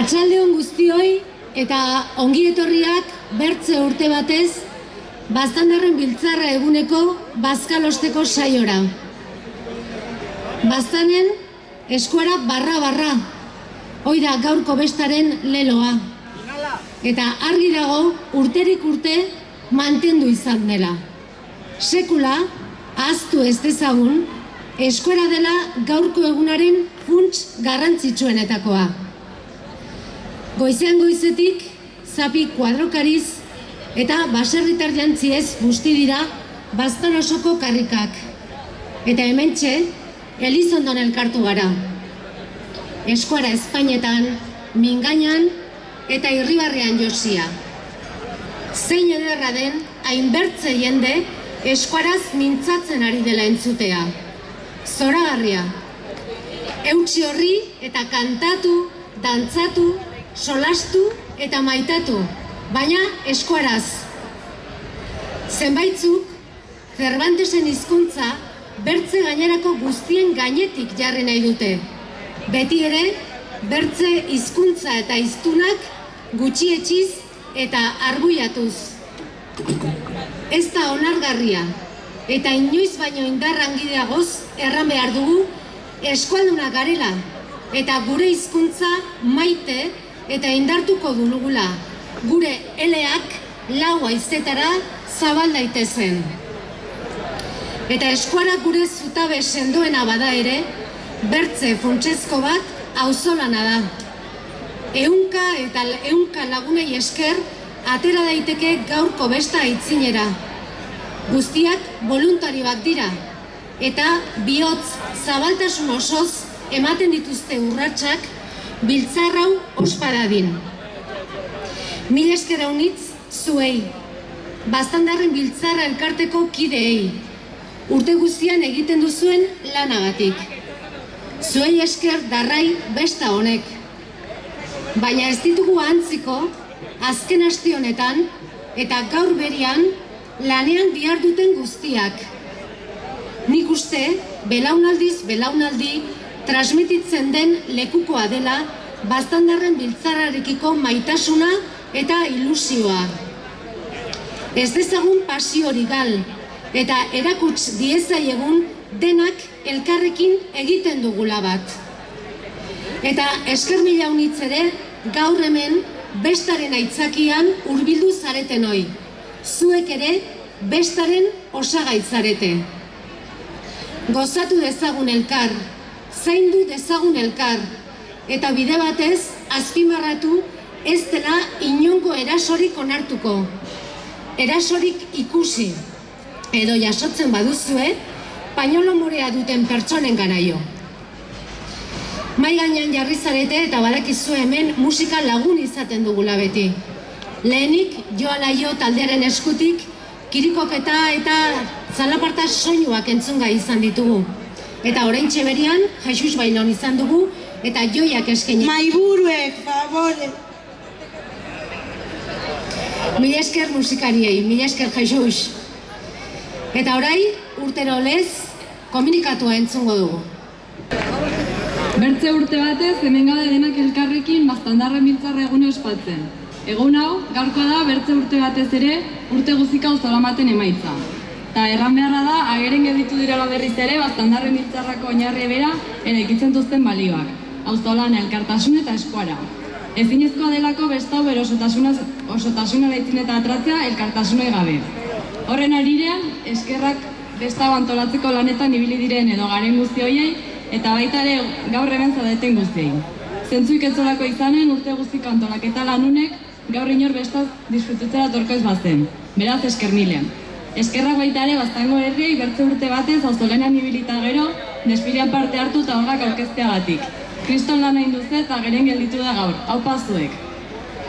Arratsaldeon guztioi eta ongi etorriak bertze urte batez Baztandarren biltzarra eguneko bazkalosteko saiora. Baztanen eskuara barra, hoi da gaurko bestaren leloa. Eta argi dago urterik urte mantendu izan dela. Sekula, ahaztu ez dezagun, eskuara dela gaurko egunaren funts garrantzitsuenetakoa. Goizean goizetik, zapi kuadrokariz eta baserritar jantziez busti dira Baztan osoko karrikak. Eta hementxe, Elizondon elkartu gara. Eskuara Espainetan, Mingainan eta Irribarrean josia. Zein ederra den, hainbertze jende eskuaraz mintzatzen ari dela entzutea. Zoragarria. Eutsi horri eta kantatu, dantzatu, solastu eta maitatu, baina eskuaraz. Zenbaitzuk, Cervantesen hizkuntza bertze gainerako guztien gainetik jarri nahi dute. Beti ere, bertze hizkuntza eta hiztunak gutxietxiz eta arbuiatuz. Ez da onargarria, eta inoiz baino indar handiagoz erran behar dugu eskualduna garela, eta gure hizkuntza maite eta indartuko dugula, gure eleak lau haizetara zabal daitezen. Eta eskuara gure zutabe sendoena bada ere, bertze funtsezko bat auzolana da. Ehunka eta ehunka lagunei esker atera daiteke gaurko besta aitzinera. Guztiak boluntarioak dira, eta bihotz zabaltasun osoz ematen dituzte urratsak biltzar hau ospa dadin. Mil esker haunitz zuei, Baztandarren biltzarra elkarteko kideei, urte guztian egiten duzuen lanagatik. Zuei esker darrai besta honek. Baina ez ditugu antziko, azken aste honetan eta gaur berian lanean diharduten guztiak. Nik uste, belaunaldiz belaunaldi, transmititzen den lekukoa dela Baztandarren biltzarrarekiko maitasuna eta ilusioa. Ez dezagun pasio hori gal, eta erakuts diezaiegun denak elkarrekin egiten dugula bat. Eta esker mila haunitz ere, gaur hemen bestaren aitzakian hurbildu zareten hoi. Zuek ere bestaren osagai zarete. Gozatu dezagun elkar, zaindu dezagun elkar, eta bide batez azpimarratu ez dela inongo erasorik onartuko. Erasorik ikusi, edo jasotzen baduzue, pañolo morea duten pertsonen garaio. Mai gainean jarri zarete eta badakizue hemen musika lagun izaten dugula beti. Lehenik, Joalaio taldearen eskutik, kirikoketa eta zalaparta soinuak entzungai izan ditugu. Eta oraintxe berian, Jesus Bainon izan dugu, eta joiak eskaini. Maiburuek, favore! Mila esker musikariei, mila esker Jesus. Eta orai, urtero lez, komunikatua entzungo dugu. Bertze urte batez, hemen gaude denak elkarrekin Baztandarren biltzarra egune ospatzen. Egun hau, gaurkoa da bertze urte batez ere, urte guzika auzolamaten emaitza. Eta erran beharra da, ageren gelditu direla berriz ere, Baztandarren biltzarrako oinarri bera eraikitzen duzten balioak. Auzolan elkartasun eta eskuara. Ezinezkoa delako besta hau osotasuna eraitzin eta atratzea elkartasunoi gabe. Horren arirean, eskerrak besta hau antolatzeko lanetan ibili diren edo garen guzti hoiei, eta baita ere gaur hemen zaudeten guztiei. Zentzuik etzolako izanen urte guztiko antolaketa lanunek gaur inor bestaz disfrututera torko ez bazen. Beraz, esker milean. Eskerrak baita ere Baztango herriei bertze urte batez auzolenan ibilita gero, desfilean parte hartu eta obrak aurkezteagatik. Kriston lan egin duze eta geren gelditu da gaur, haupa zuek.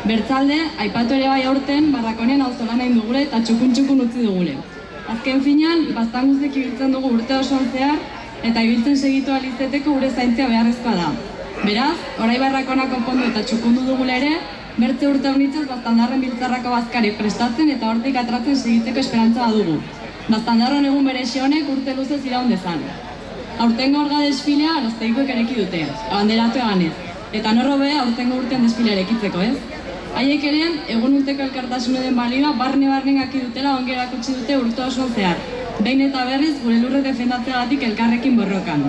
Bertzalde, aipatu ere bai aurten, barrakonean auzolan egin dugule eta txukun utzi dugule. Azken finean, Baztan guztiek ibiltzen dugu urte osoan zehar, eta ibiltzen segitu alizeteko gure zaintzia beharrezkoa da. Beraz, orai barrakona konpondu eta txukundu dugule ere, bertze urte honitzaz Baztandarren biltzarrako bazkari prestatzen eta hortik atratzen segitzeko esperantza badugu. Baztandarron egun berezi honek urte luzez iraun dezan. Aurtengo orga desfilea Arozteikoek ereki dute, abanderatu eganez. Eta norrobe aurtengo urtean desfilea erekitzeko, ez? Haiek ere, egun urteko elkartasunaren balioa barne-barnen gaki dutela ongi erakutsi dute urte osoan zehar. Behin eta berriz gure lurrek defendatzeagatik elkarrekin borrokan.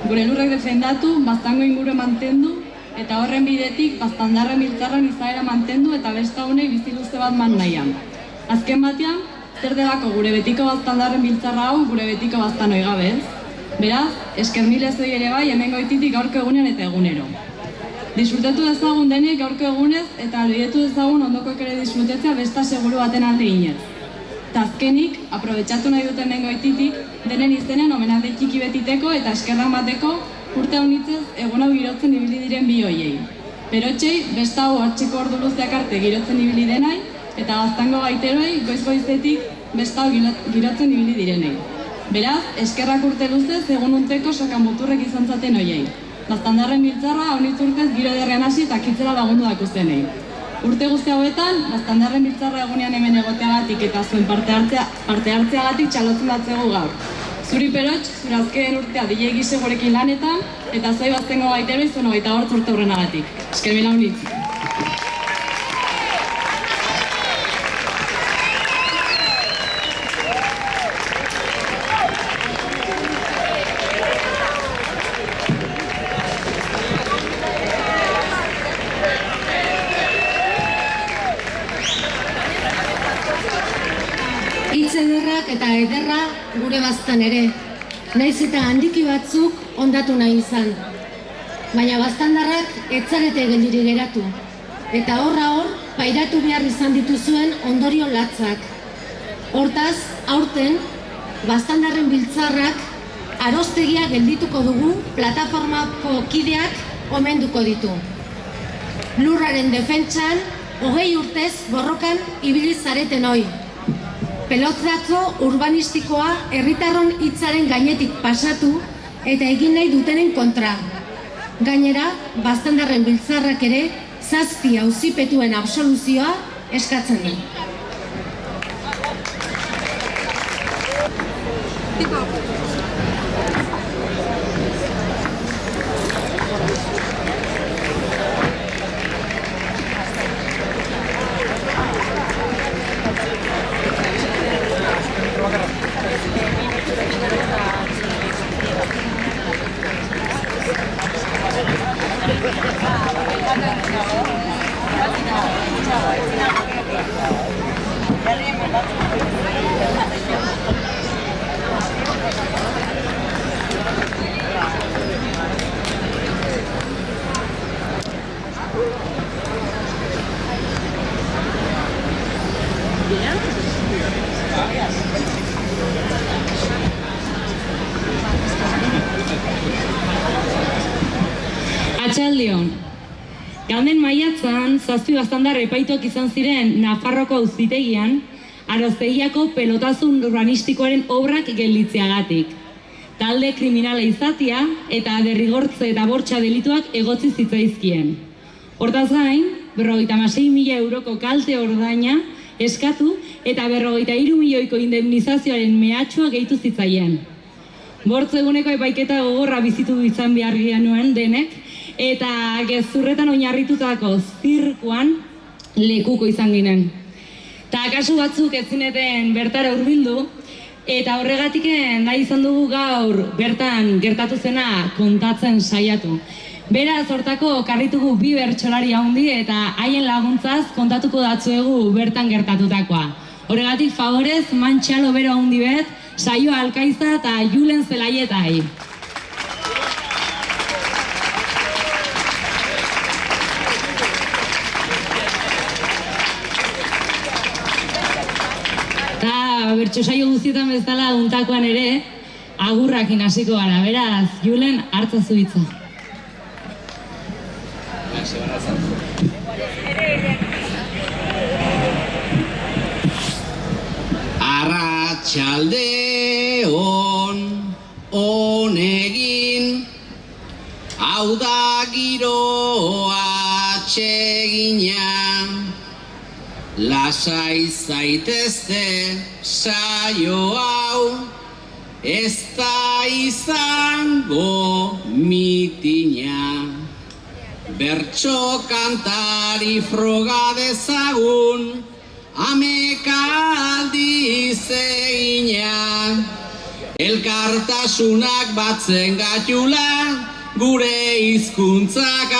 Gure lurrek defendatu, Baztango inguru mantendu, eta horren bidetik Baztandarren biltzarren izaera mantendu eta besta honei biziluzte bat man nahian. Azken batean, zer delako gure betiko Baztandarren biltzarra hau gure betiko Baztanoi gabe, ez? Beraz, esker mil ezoi ere bai hemen goititik gaurko egunean eta egunero. Disfrutatu dezagun denik gaurko egunez eta ahalbidetu dezagun ondokoek ere disfrutetzea besta seguru baten alde inez. Eta azkenik, aprobetxatu nahi duten hemen goititik, denen izenen omenaldi txiki betiteko eta eskerrak bateko urte honitzez egun hau girotzen ibili diren bi hoiei. Perotxei, besta hau hartxeko ordu luzeak arte girotzen ibili denai, eta Baztango gaiteroi goiz-goizetik besta hau girotzen ibili direnei. Beraz, eskerrak urte luzez egun unteko soka muturrek izan zaten hoiei. Baztandarren biltzarra honitz urtez giro ederrean hasi eta kitzela lagundu dakuzenei. Urte guzti hauetan, Baztandarren biltzarra egunean hemen egoteagatik eta zuen parte hartzeagatik txalotzen datzegu gaur. Zuri Perotx, zure azken urtea DJ gise gurekin lanetan, eta zoi Baztango gaiteroi zuen 28 urte hurrenagatik. Esker mila honitz. Ederrak eta ederra gure Baztan ere, naiz eta handiki batzuk ondatu nahi izan. Baina Baztandarrak etzarete geldiri geratu, eta horra hor, pairatu behar izan dituzuen ondorio latzak. Hortaz, aurten, Baztandarren biltzarrak arostegia geldituko dugu plataformako kideak omenduko ditu. Lurraren defentsan, 20 urtez borrokan ibili zareten hoi. Pelotratzo urbanistikoa herritarron hitzaren gainetik pasatu eta egin nahi dutenen kontra. Gainera, Baztandarren biltzarrak ere 7 auzipetuen absoluzioa eskatzen du. Atxaldion, gauden maiatzan, 7 Baztandar epaituak izan ziren Nafarroko auzitegian, Aroztegiako pelotazun urbanistikoaren obrak gelditzeagatik. Talde kriminala izatea eta derrigortze eta bortxa delituak egotzi zitzaizkien. Hortaz gain, 56.000 euroko kalte ordaina eskatu eta 53 milioiko indemnizazioaren mehatxua gehitu zitzaien. Bortz eguneko epaiketa gogorra bizitu izan behar genuen denek, eta gezurretan oinarritutako zirkuan lekuko izan ginen. Ta kasu batzuk ez zineten bertara hurbildu, eta horregatik nahi izan dugu gaur bertan gertatu zena kontatzen saiatu. Beraz, hortako karritugu 2 bertsolari handi eta haien laguntzaz kontatuko datzuegu bertan gertatutakoa. Horregatik favorez, Mantxalo bero handi bet, Saio Alkaiza eta Julen Zelaietai. Eta bertso saio guztietan bezala untakoan ere, agurrakin hasiko gara, beraz, Julen, hartza zu hitza. Arratsalde on egin, hau da giroa atsegina, lasai zaitezte saio hau, ez da izango mitina. bertso kantari froga dezagun, amekaldiz egina. Elkartasunak batzen gatula, gure hizkuntzak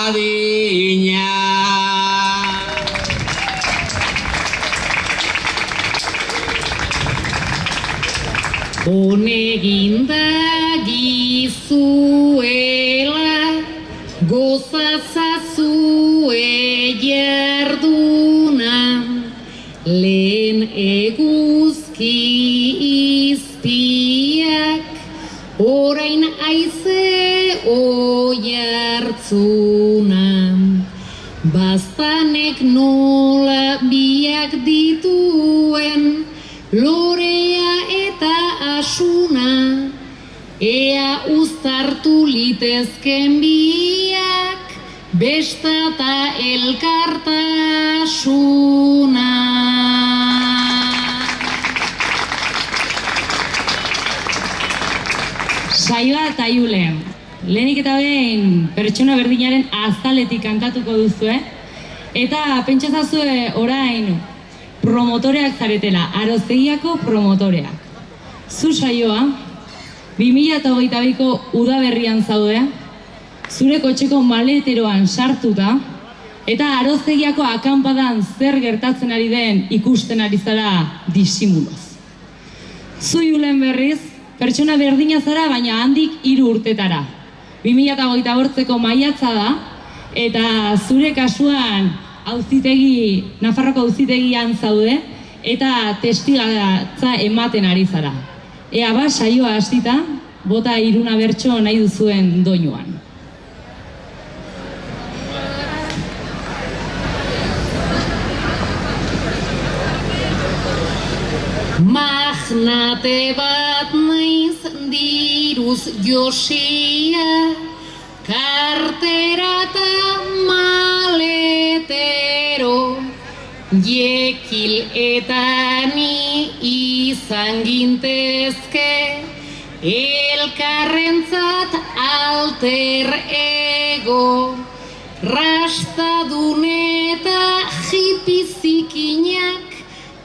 adina. Honeginda gizuela, gozazazue jarduna, lehen eguzki izpiak, orain aize oihartzuna. Baztanek nola biak dituen, lorea eta asuna, ea uztartu litezken biak, bestata elkartasuna. Saioa eta Julen, lehenik eta behin pertsona berdinaren azaletik kantatuko duzue, eta pentsazazue orain promotoreak zaretela, Arostegiako promotoreak. Zu saioa, 2022ko udaberrian zaude, zure kotxeko maleteroan sartuta, eta Arostegiako akanpadan zer gertatzen ari den ikusten ari zara disimuloz. Zu Julen berriz, pertsona berdina zara, baina handik 3 urtetara. 2028ko maiatza da, eta zure kasuan Nafarroko auzitegian zaude, eta testigatza ematen ari zara. Ea ba, saioa hasita, bota 3 bertso nahi duzuen doinuan. Magnate bat naiz diruz josia, kartera eta maletero, jekil eta ni izan gintezke, elkarrentzat alter ego, rastadun eta jipizikinak,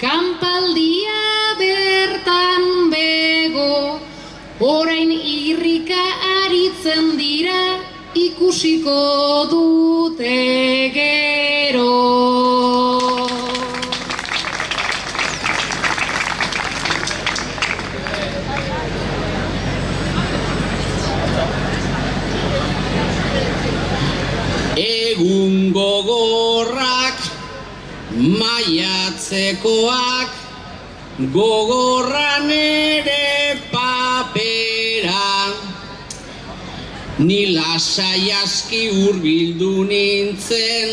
kanpaldia bertan bego, orain irrika aritzen dira, ikusiko dute gero. Egun gogorrak, maiatzekoak, gogorran ere papera, ni lasai aski hurbildu nintzen,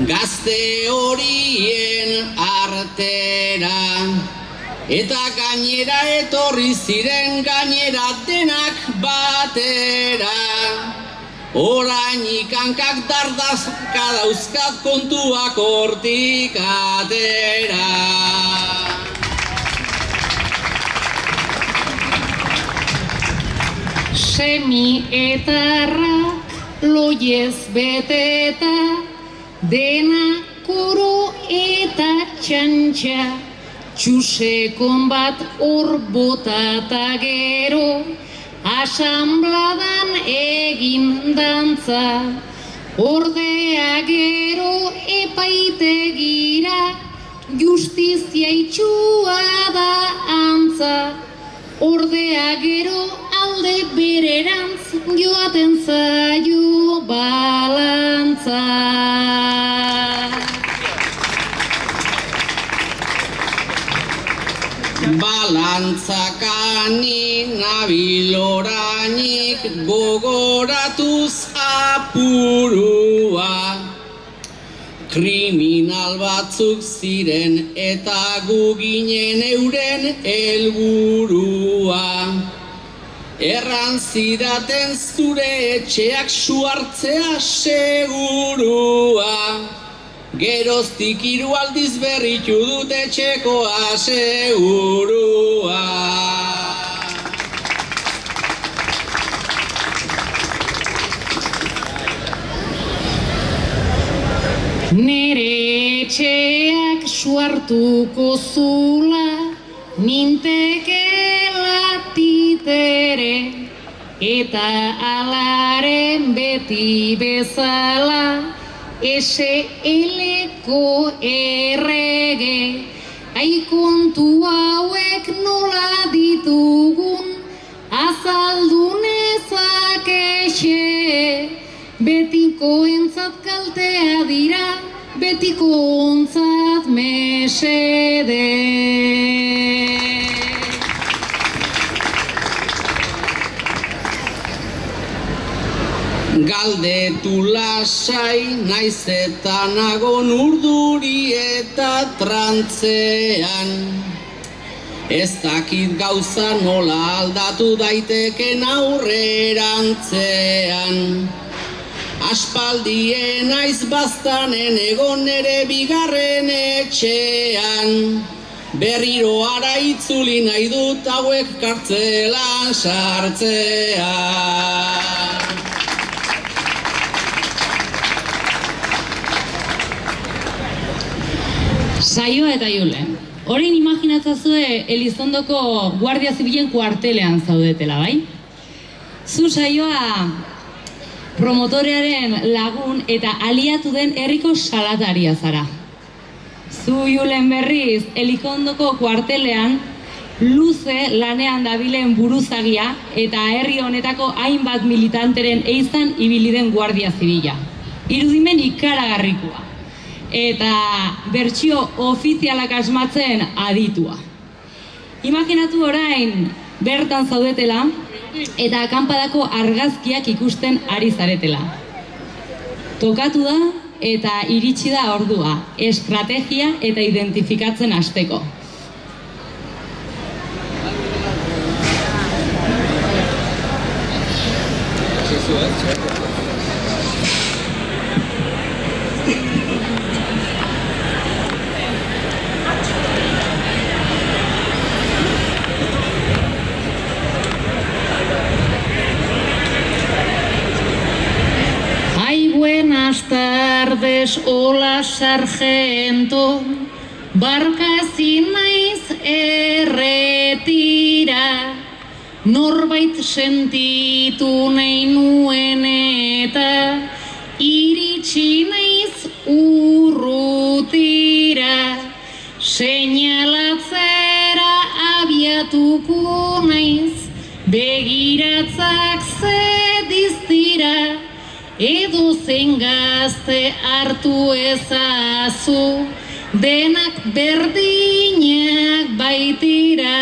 gazte horien artera, eta gainera etorri ziren gainera denak batera, orain ikankak dardazka dauzkat kontuak hortik atera. Semi etarrak loiez beteta, dena koro eta txantxa, txusekon bat hor botata gero, asambladan egin dantza, ordea gero epaitegira, justizia itxua da antza, ordea gero alde bererantz joaten zaio balantza. Balantzakani nabil orainik gogoratuz apurua, kriminal batzuk ziren eta gu ginen euren helburua. Erran zidaten zure etxeak suhartzea segurua, geroztik 3 aldiz berritu dut etxekoa segurua. Nere etxeak suartuko zula, nintekela titere, eta alaren beti bezala, SL-ko errege, aikontu hauek nola ditugun, azaldu nezakexe, betikoentzat kaltea dira, betikoentzat mesede. Galdetu lasai naiz eta nagon urduri eta trantzean. Ez dakit gauza nola aldatu daiteken aurrerantzean. Aspaldien naiz baztanen egon ere bigarren etxean. Berriro ara itzuli nahi dut hauek kartzelan sartzean. Saioa eta Julen, orain imaginatzazue Elizondoko Guardia Zibilen kuartelean zaudetela, bai? Zu saioa promotorearen lagun eta aliatu den herriko salataria zara. Zu Julen berriz Elizondoko kuartelean luze lanean dabilen buruzagia eta herri honetako hainbat militanteren eizan ibili den Guardia Zibila. Irudimen ikaragarrikoa. Eta bertsio ofizialak asmatzen aditua. Imaginatu orain bertan zaudetela eta akanpadako argazkiak ikusten ari zaretela. Tokatu da eta iritsi da ordua, estrategia eta identifikatzen hasteko. Buenas tardes, hola sargento, barka ezin naiz erretira, norbait sentitu nahi nuen eta iritsi naiz urrutira, seinalatzera abiatuko naiz, begiratzak zediztira, edo zein gazte hartu ezazu, denak berdinak baitira.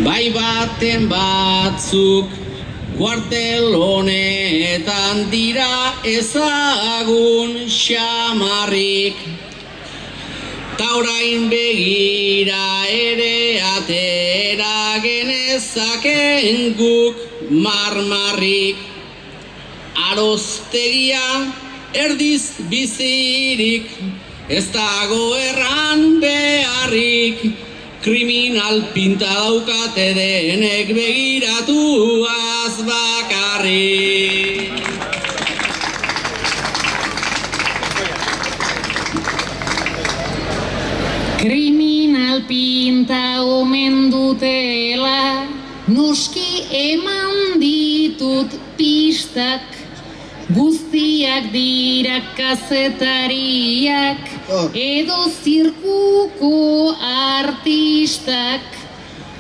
Bai baten batzuk kuartel honetan dira ezagun xamarrik. Ta orain begira ere atera genezakeen guk marmarrik. Aroztegia erdiz bizirik, ez dago erran beharrik. Kriminal pinta daukate denek begiratuaz bakarrik. Kriminal pinta omen dutela, noski eman ditut pistak, guztiak dira kazetariak, edo zirkuko artistak,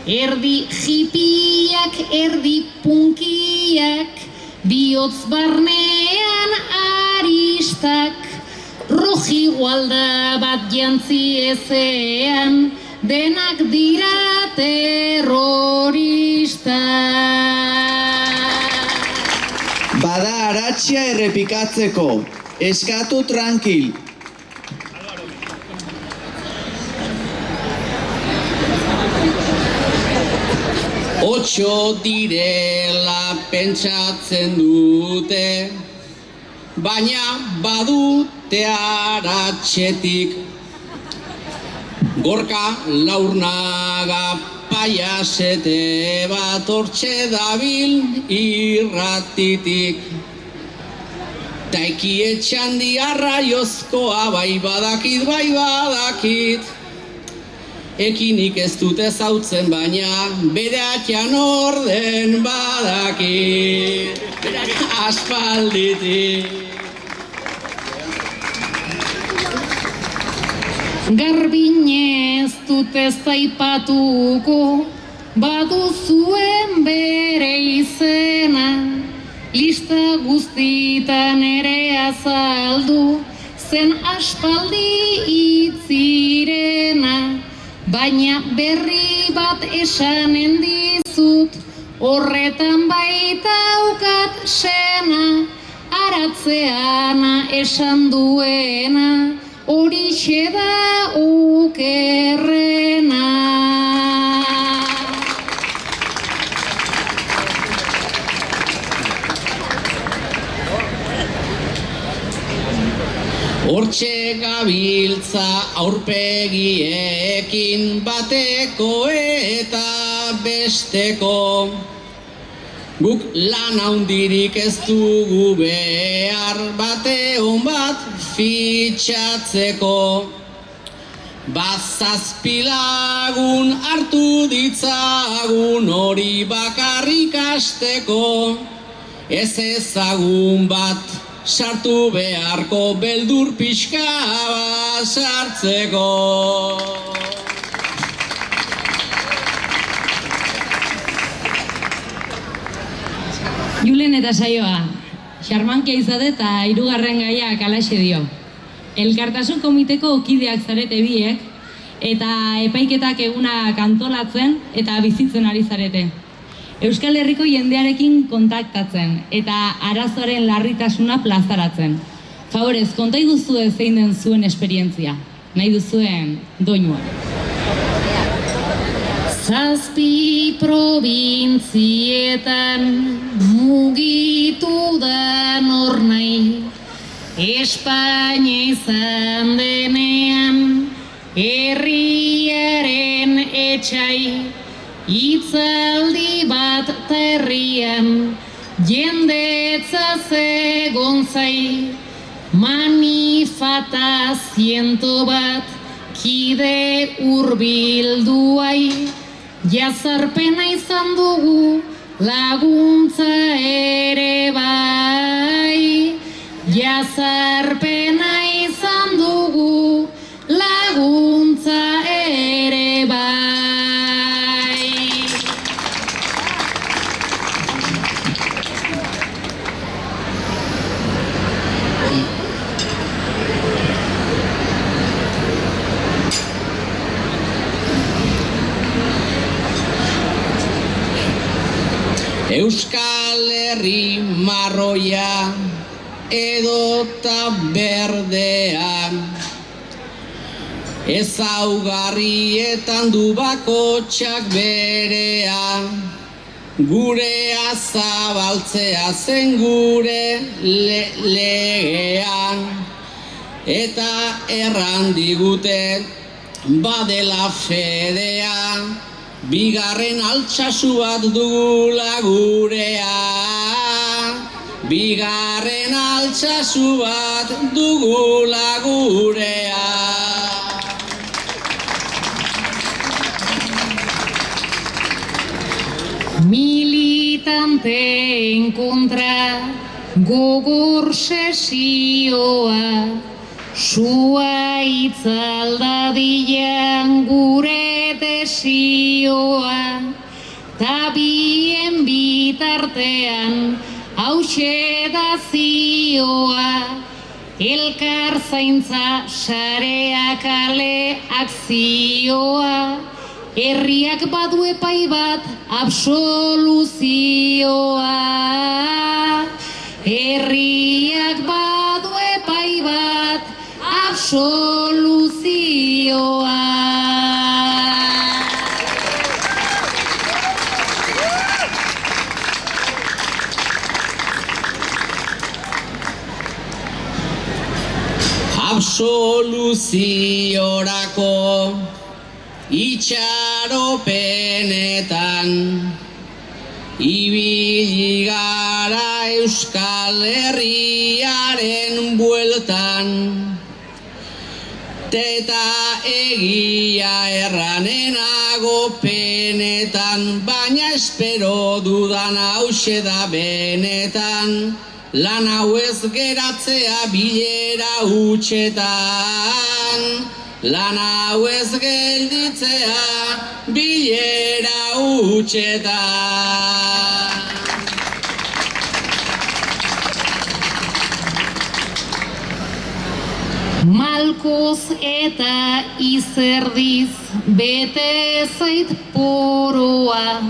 erdi hipiak, erdi punkiak, bihotz barnean aristak, roji gualda bat jantzi ezean, denak dira terroristak. Bada aratsia errepikatzeko, eskatu tranquil. Otxo direla pentsatzen dute, baina badute aratxetik. Gorka Laurnaga paiasete bat hortxe dabil irratitik. Taiki etxandi arraiozkoa bai badakit. Ekinik ez dut ezautzen baina bere atxan orden badakit. Aspalditik. Garbinez dut ez aipatuko, baduzuen bere izena, lista guztitan ere azaldu, zen aspaldi itzirena, baina berri bat esanen dizut, horretan baita ukat sena, aratzeana esan duena, horixe da okerrena. Hortxe gabiltza aurpegiekin bateko eta besteko. Guk lan handirik ez dugu behar bateon bat fitxatzeko. Bazazpilagun hartu ditzagun hori bakarrik asteko. Ez ezagun bat sartu beharko beldur pixka bat sartzeko. Julen eta saioa, xarmankia izate eta hirugarren gaiak alaxe dio. Elkartasun komiteko kideak zarete biek, eta epaiketak egunak antolatzen eta bizitzen ari zarete. Euskal Herriko jendearekin kontaktatzen eta arazoaren larritasuna plazaratzen. Favorez, konta iguzue zein den zuen esperientzia, nahi duzuen doinua. Zazpi probintzietan mugitu da nor nahi, Espainia izan denean herriaren etxai, hitzaldi bat ta herrian jendetza zegon zai, manifata 100 kide hurbilduai, jazarpena izan dugu laguntza ere bai. Jazarpena izan dugu laguntza ere bai. Euskal Herri marroia edota berdean, ezaugarrietan du bakotxak berea, gurea zabaltzea zen gure legean, eta erran digute badela fedea, bigarren altsasu bat dugula gurea. Bigarren altsasu bat dugula gurea. Militanteen kontra gogor sesioa, sua itzaldadian gure desioa, ta bien bitartean hauxe da zioa, elkar zaintza sarea kale akzioa, herriak badu epai bat absoluzioa. Herriak badu epai bat absoluzioa. Absoluziorako itxaropenetan, ibili gara Euskal Herriaren bueltan, eta egia erranenago penetan, baina espero dudan hause da benetan, lan hau ez geratzea bilera hutsetan, lan hau ez gelditzea bilera hutsetan. Malkoz eta izerdiz bete zait poroa,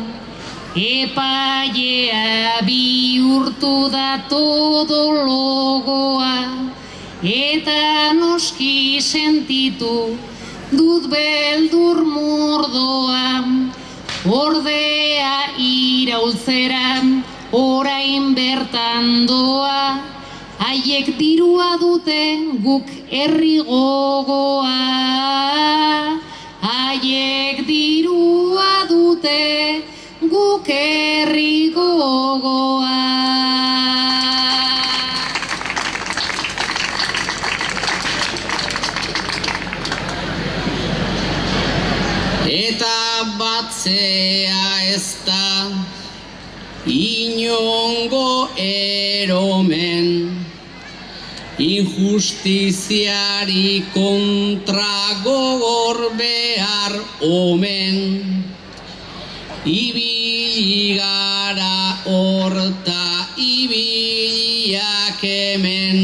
epailea bihurtu da todologoa, eta noski sentitu dut beldur mordoa, ordea iraultzera orain bertan doa, haiek dirua dute guk herri gogoa, haiek dirua dute guk herri gogoa. Eta batzea ez da inongo eromen, injustiziari kontra gogor behar omen, ibili gara horta ibiliak hemen,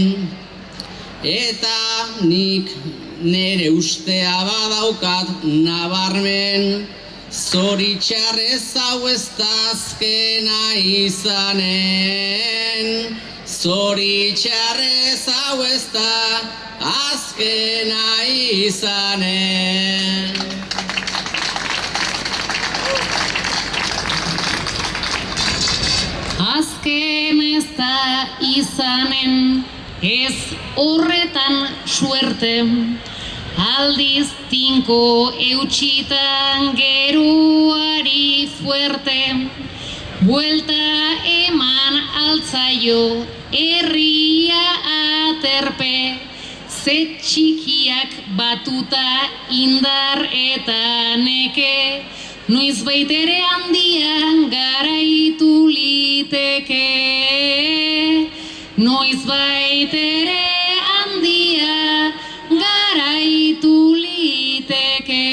eta nik nere ustea badaukat nabarmen, zoritxarrez hau ez da azkena izanen, zoritxarrez hau ez da azkena izanen. Azken ez da izanen, ez horretan suerte, aldiz tinko eutxitan geruari fuerte, buelta eman altzaio herria aterpe, ze txikiak batuta indar eta neke, noizbait ere handia garaitu liteke, noizbait ere handia garaitu liteke.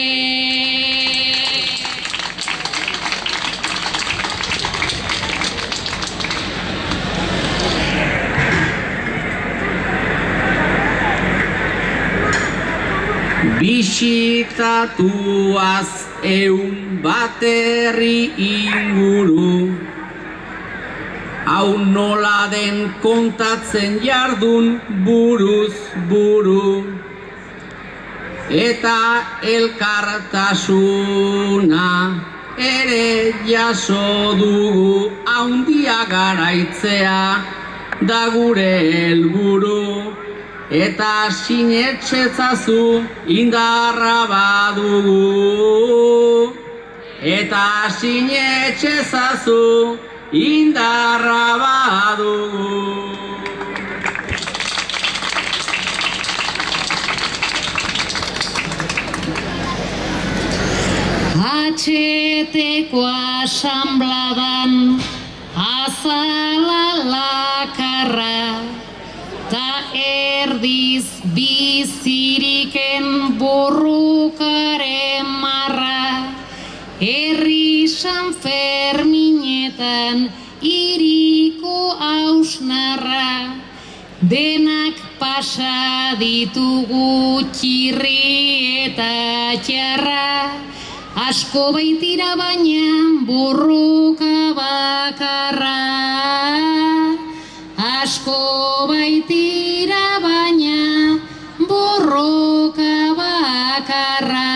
Bisitatuaz bat herri inguru, hau nola den kontatzen jardun buruz buru, eta elkartasuna ere jaso dugu, haundia garaitzea da gure helburu, eta sinetxezazu indarra badugu, eta sinetxezazu indarra badugu. Atxeteko asambladan azala lakarra, ta erdiz biziriken borrokaren marra, herri San Ferminetan iriko hausnarra, denak pasa ditugu txirri eta txarra, asko baitira baina borroka bakarra, asko baitira baina borroka bakarra.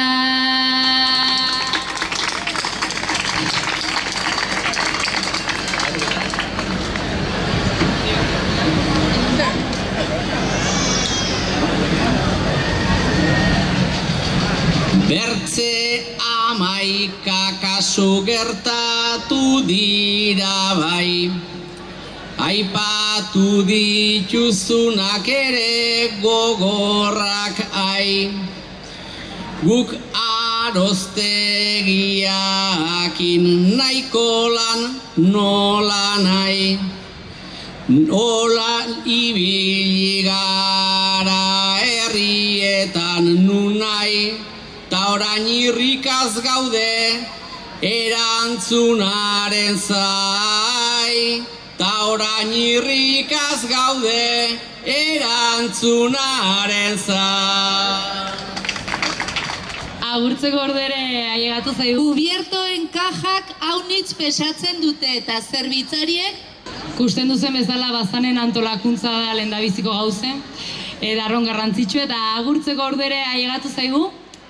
Bertze 11 kasu gertatu dira bai. Aipatu dituzunak ere gogorrak ai. Guk aroztegiakin nahiko lan nola nahi. Nola ibili gara herrietan nun nahi. Ta orain irrikaz gaude erantzunaren zai. Ta orain irrikaz gaude erantzunaren zai. Agurtzeko ordere ailegatu zaigu. Kubiertoen kajak haunitz pesatzen dute eta zerbitzariek Kusten duzen bezala bazanen antolakuntza da lehendabiziko gauze. Darron garrantzitsu eta agurtzeko ordere ailegatu zaigu.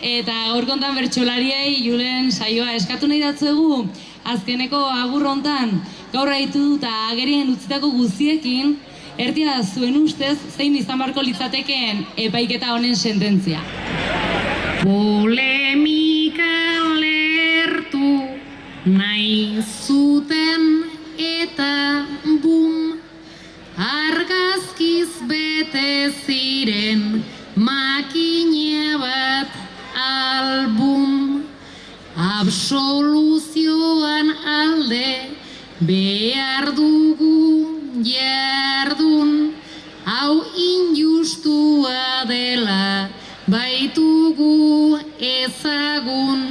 Eta gaur kontan bertsolariei Julen saioa eskatu nahi datzuegu. Azkeneko agur hontan gaur haitu eta agerien utzitako guztiekin erdia zuen ustez zein izan barko litzatekeen epaiketa honen sententzia. polemika lertu nahi zuten eta bum argazkiz bete ziren makina bat album absoluzioan alde behar dugu jardun hau injustua dela baitugu ezagun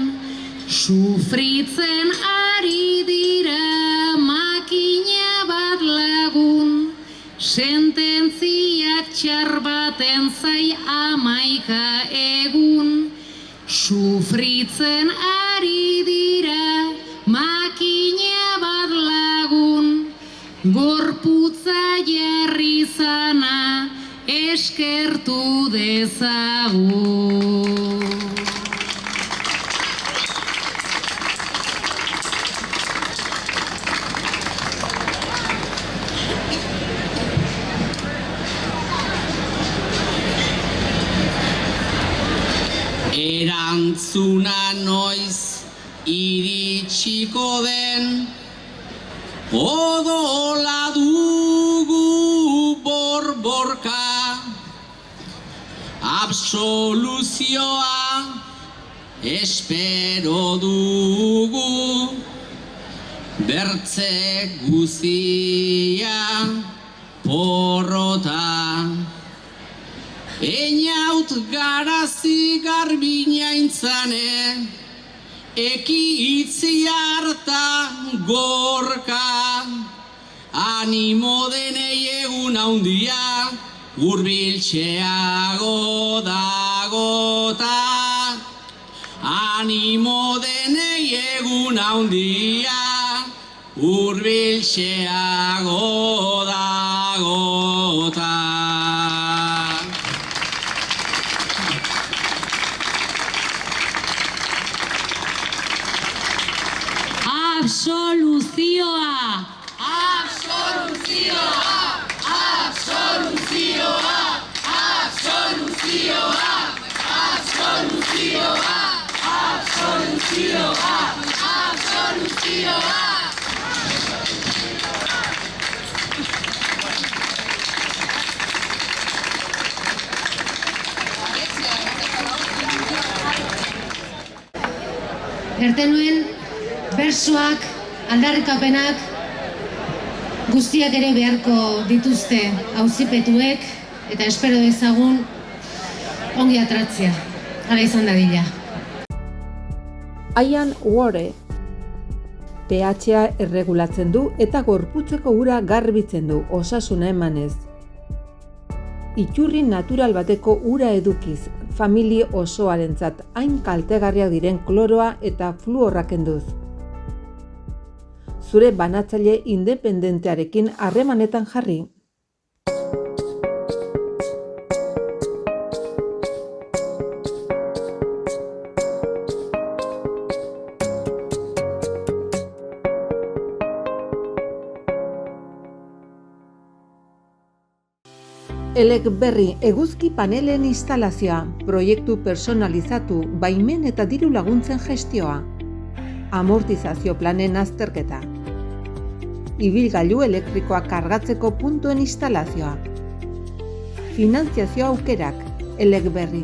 sufritzen ari dira makina bat lagun sententziak txar baten zai 11 egun sufritzen ari dira makina bat lagun gorputza jarri zana eskertu dezagun. Erantzuna noiz iritsiko den odola dugu borborka absoluzioa espero dugu bertze guzia porrota Einaut garazi garbinaintzane, ekitzi harta gorka, animo denei egun handia, hurbiltzeago dagota. Animo denei egun handia, hurbiltzeago dagota. Absoluzioa! Absoluzioa! Absoluzioa! Absoluzioa! Absoluzioa! Absoluzioa! Absoluzioa! Ertenuen bersoak, aldarrikapenak guztiak ere beharko dituzte auzipetuek eta espero dezagun ongi atratzea. Hala izan dadila. Ian Ware pH-a erregulatzen du eta gorputzeko ura garbitzen du osasuna emanez. Iturri natural bateko ura edukiz, familia osoarentzat hain kaltegarriak diren kloroa eta fluorra kenduz. Zure banatzaile independentearekin harremanetan jarri. Eleberri eguzki panelen instalazioa, proiektu personalizatu, baimen eta diru laguntzen gestioa, amortizazio planen azterketa, ibilgailu elektrikoa kargatzeko puntuen instalazioa, finantziazio aukerak, Eleberri.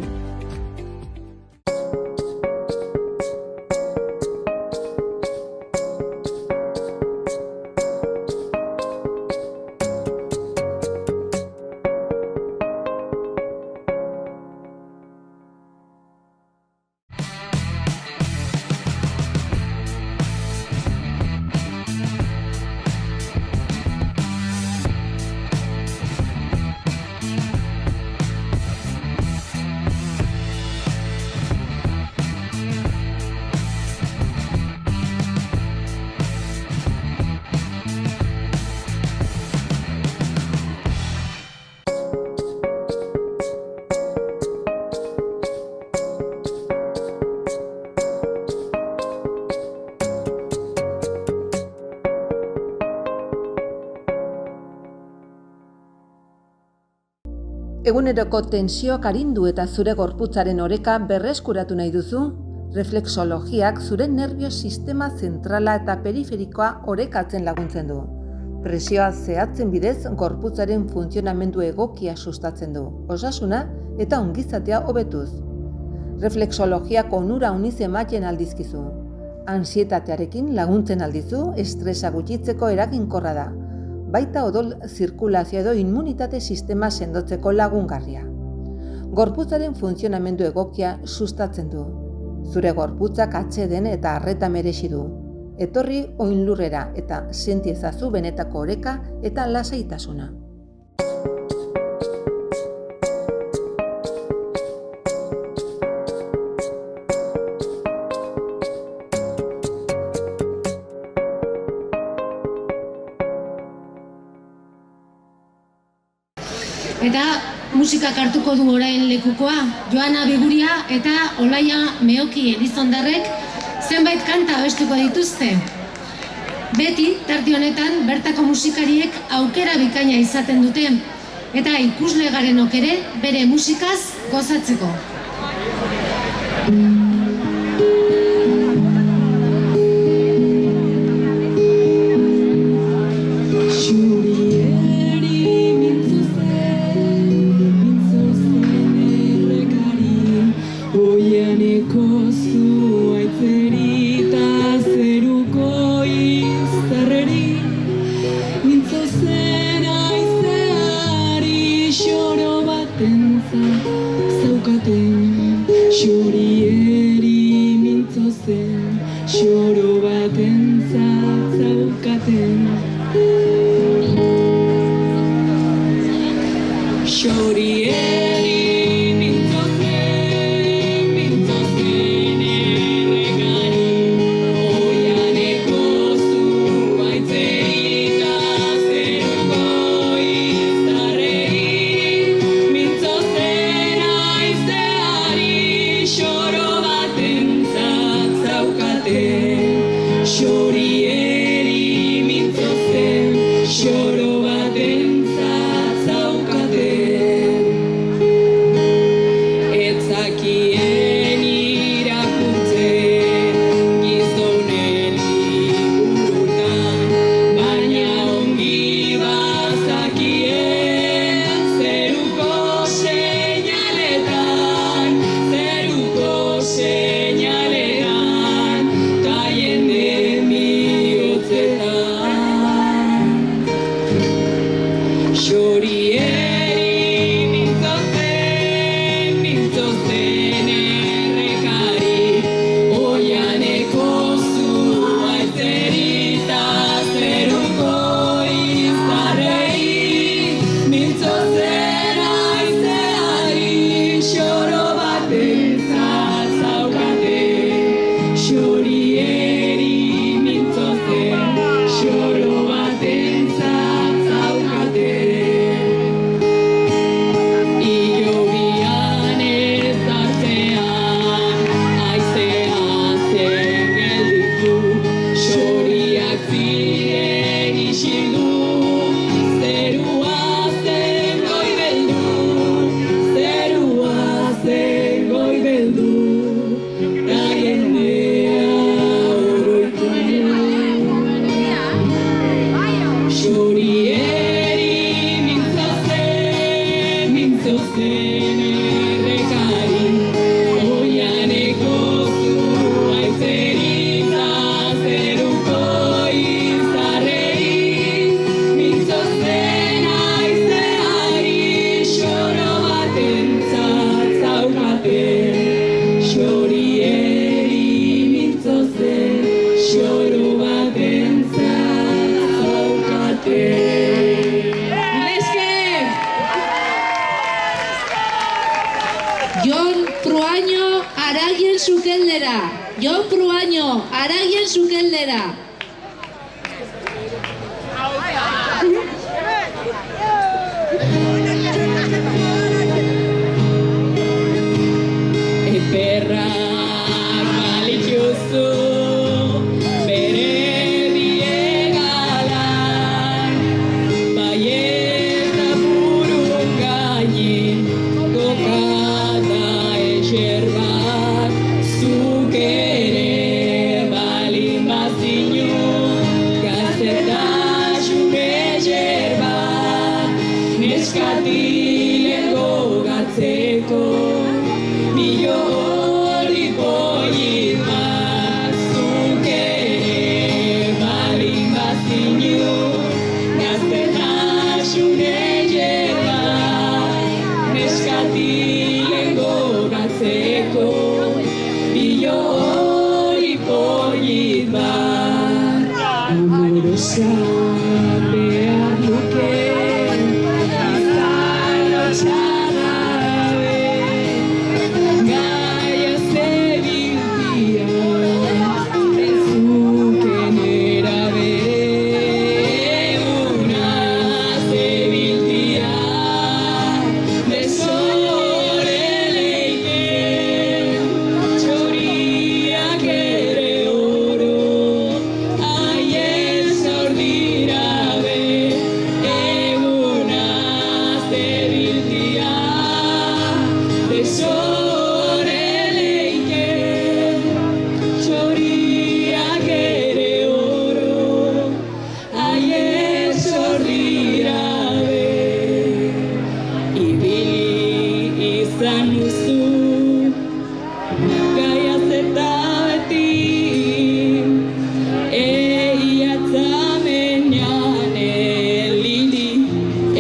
Eguneroko tensioak arindu eta zure gorputzaren oreka berreskuratu nahi duzu? Reflexologiak zure nerbio sistema zentrala eta periferikoa orekatzen laguntzen du. Presioa zehatzen bidez gorputzaren funtzionamendu egokia sustatzen du, osasuna eta ongizatea hobetuz. Reflexologiak onura uniz ematen aldizkizu. Ansietatearekin laguntzen aldizu, estresa gutxitzeko eraginkorra da. Baita odol zirkulazio edo immunitate sistema sendotzeko lagungarria. Gorputzaren funtzionamendu egokia sustatzen du. Zure gorputzak atseden eta arreta merezi du. Etorri oinlurrera eta senti ezazu benetako oreka eta lasaitasuna. Eta musikak hartuko du orain lekukoa, Joana Biguria eta Olaia Meoki Elizondarrek zenbait kanta abestuko dituzte. Beti, tarte honetan, bertako musikariek aukera bikaina izaten dute, eta ikusle garenok ere bere musikaz gozatzeko. Zerua zen goi beldu sukeldera, Jon Pruaño, Aragien sukeldera. Eperrak balitxuzu bere biegalan, baieta burun gainin kokata eser bat, zuk ere balin bazinu gaztetasun eser bat, neskatilen gogatzeko Milo hori polit bat, zuk ere balin bazinu gaztetasun eser bat, neskatilen gogatzeko Milo hori polit bat. Amorosa behar luke izan lotxarra Gaia zebiltia, ezuken erabe, eguna zebiltia, besore leiken, txoriak ere oro, haien zordira be, eguna zebiltia, besore leiken, txoriak ere oro, haien zordira be. Ibili izan duzu, gaiaz eta beti, eiatzamenean elili,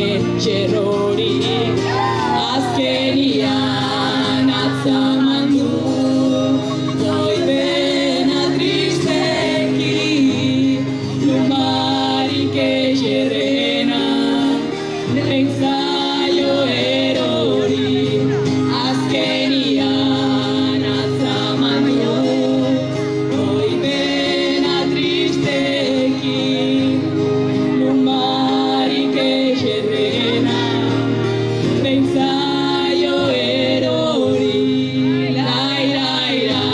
etxerrori, azkenian atzaman du, goibena tristeki, lumarik eserrena, nezaio erori, azkenian atzaman du, goibena tristeki, lumarik eserrena, nezaio erori, lai lai la,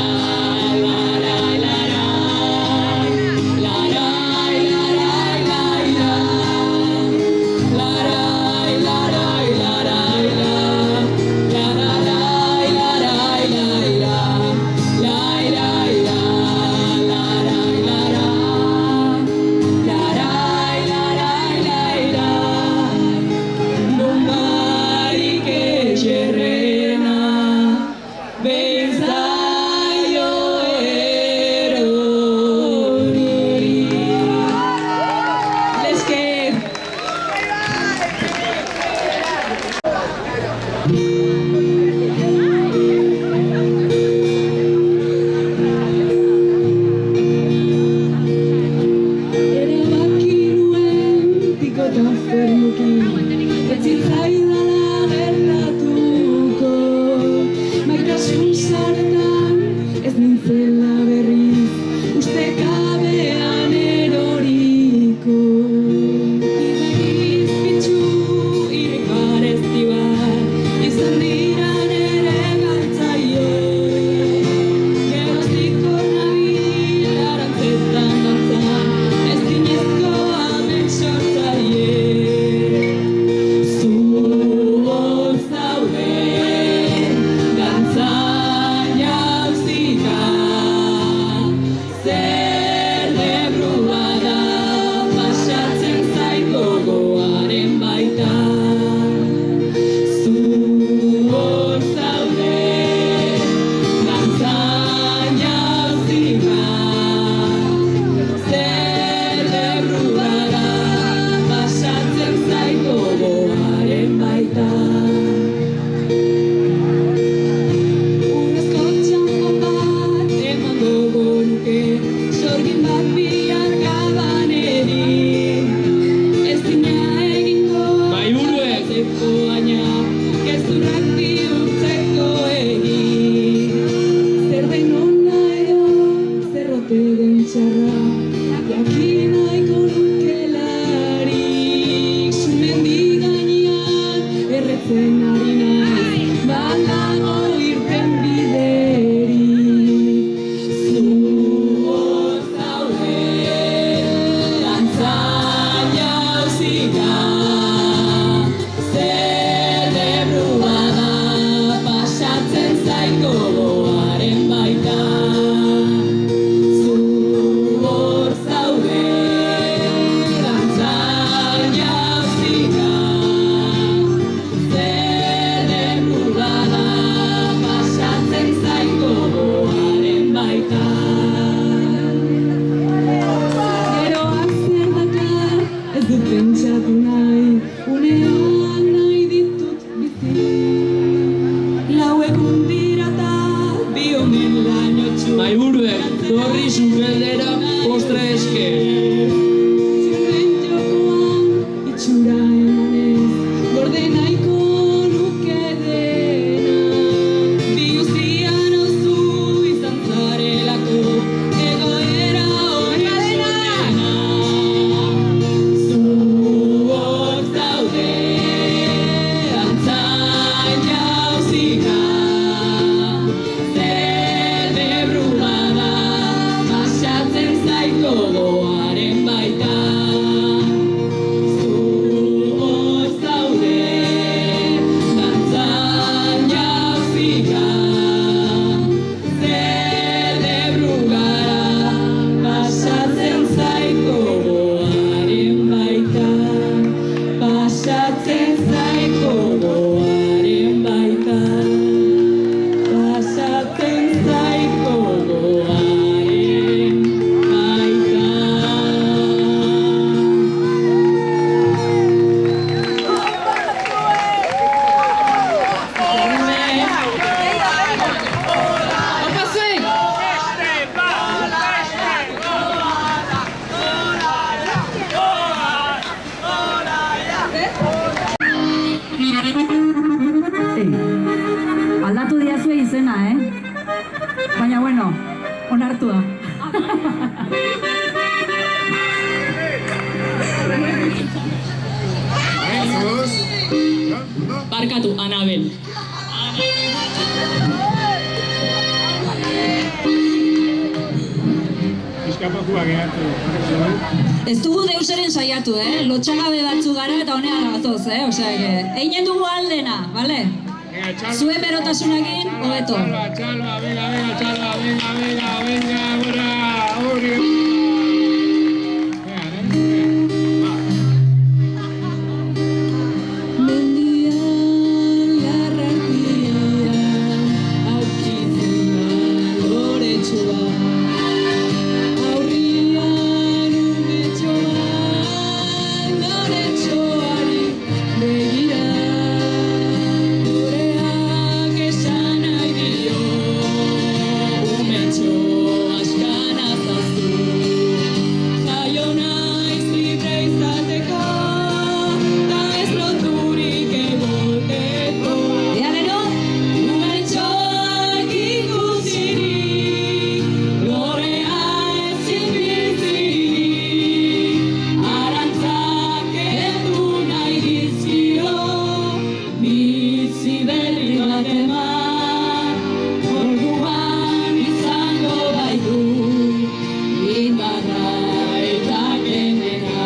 la lai la la, la lai la lai lai la, la lai la lai la lai la, la la lai la lai lai la, lai lai la, la lai la la, la lai la lai lai la. Lumarik eserrena, bezaio erori. Lesker! Erabaki nuen pikotan fermuki, ez zitzaidala gertatuko, maitasun sartan ez nintzela berriz, ustekabean eroriko. Idegiz pitzu irik garezti bat, izan dira nere galtzaile, geroztiko nabil arantzetan dantzan, ez dinezko amen sortzaile. Zu hor zaude, dantzan jauzika, zer debrua da, pasatzen zait gogoaren baitan. Zu hor zaude, dantzan jauzika, zer debrua da, pasatzen zait gogoaren baitan. Urrezko txanpon bat emango nuke, sorgin bat bihar gabaneri, ez dina egingo atzeko baina, gezurrak bihurtzeko egin. Zer den ote den txarra, jakin nahiko nukelarik, sumendi gainean erretzen ari naiz, badago irten biderik. Zu hor zaude, dantzan jauzika, zerebru bada pasatzen zaiko goaren baita. Zu hor zaude, dantzan jauzika, zerebru bada pasatzen zaiko goaren baita. Geroak zer dakar, ez dut pentsatu nahi, unean nahi ditut bizi. Lau egun dira ta bi omen lainotxu. Maiburuek, torri zubeldera postre eske. Zuen jokoan itxura emanez, gorde nahiko nuke dena. Biluzian auzu izan zarelako, egoera onena. Zu hor zaude, dantzan jauzika, zerebru bada pasatzen zaiko goaren baita. Zu hor zaude, dantzan jauzika, zerebru gara pasatzen zaiko goaren baita. Pasatzen zaiko goaren baita. Pasatzen zaiko goaren baita. Opa zuek! Aldatu diazue izena, Baina, bueno, onartu da. Barkatu, Anabel. Ez dugu deuseren saiatu, Lotxagabe batzu gara eta honean gatoz, Osea, einen dugu aldena, bale? Zuen berotasunakin, hobeto. Txalba, venga, gora, hori. Mendian larrakia, aurkitzen da loretsua. Aurrian umetxoa, loretxoari begira. Loreak esan nahi dio, umetxo askan azazu. Jaio naiz libre izateko, ta ez loturik egoteko. Ea gero? Umetxoak ikusirik, lorea ezin bizirik. Arantzak kendu nahi dizkio, bizi berri bat eman. Orduan izango baitu, indarra eta kemena.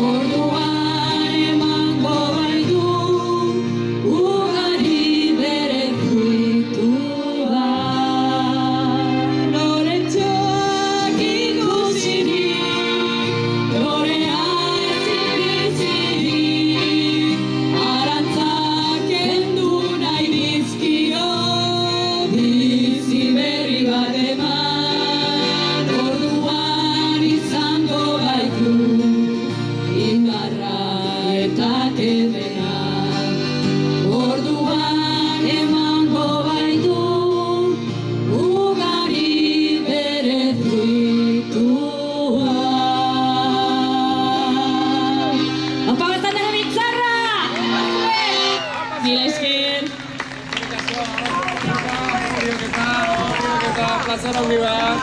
Orduan emango baitu, ugari bere fruitua. Loretxoak ikusirik, lorea ezin bizirik. Arantzak kendu nahi dizkio, bizi berri bat eman. Orduan izango baitu, indarra eta kemena. Orduan emango baitu, ugari bere fruitua. Opa Bastandara Biltzarra! Mila esker! Plazara handi bat.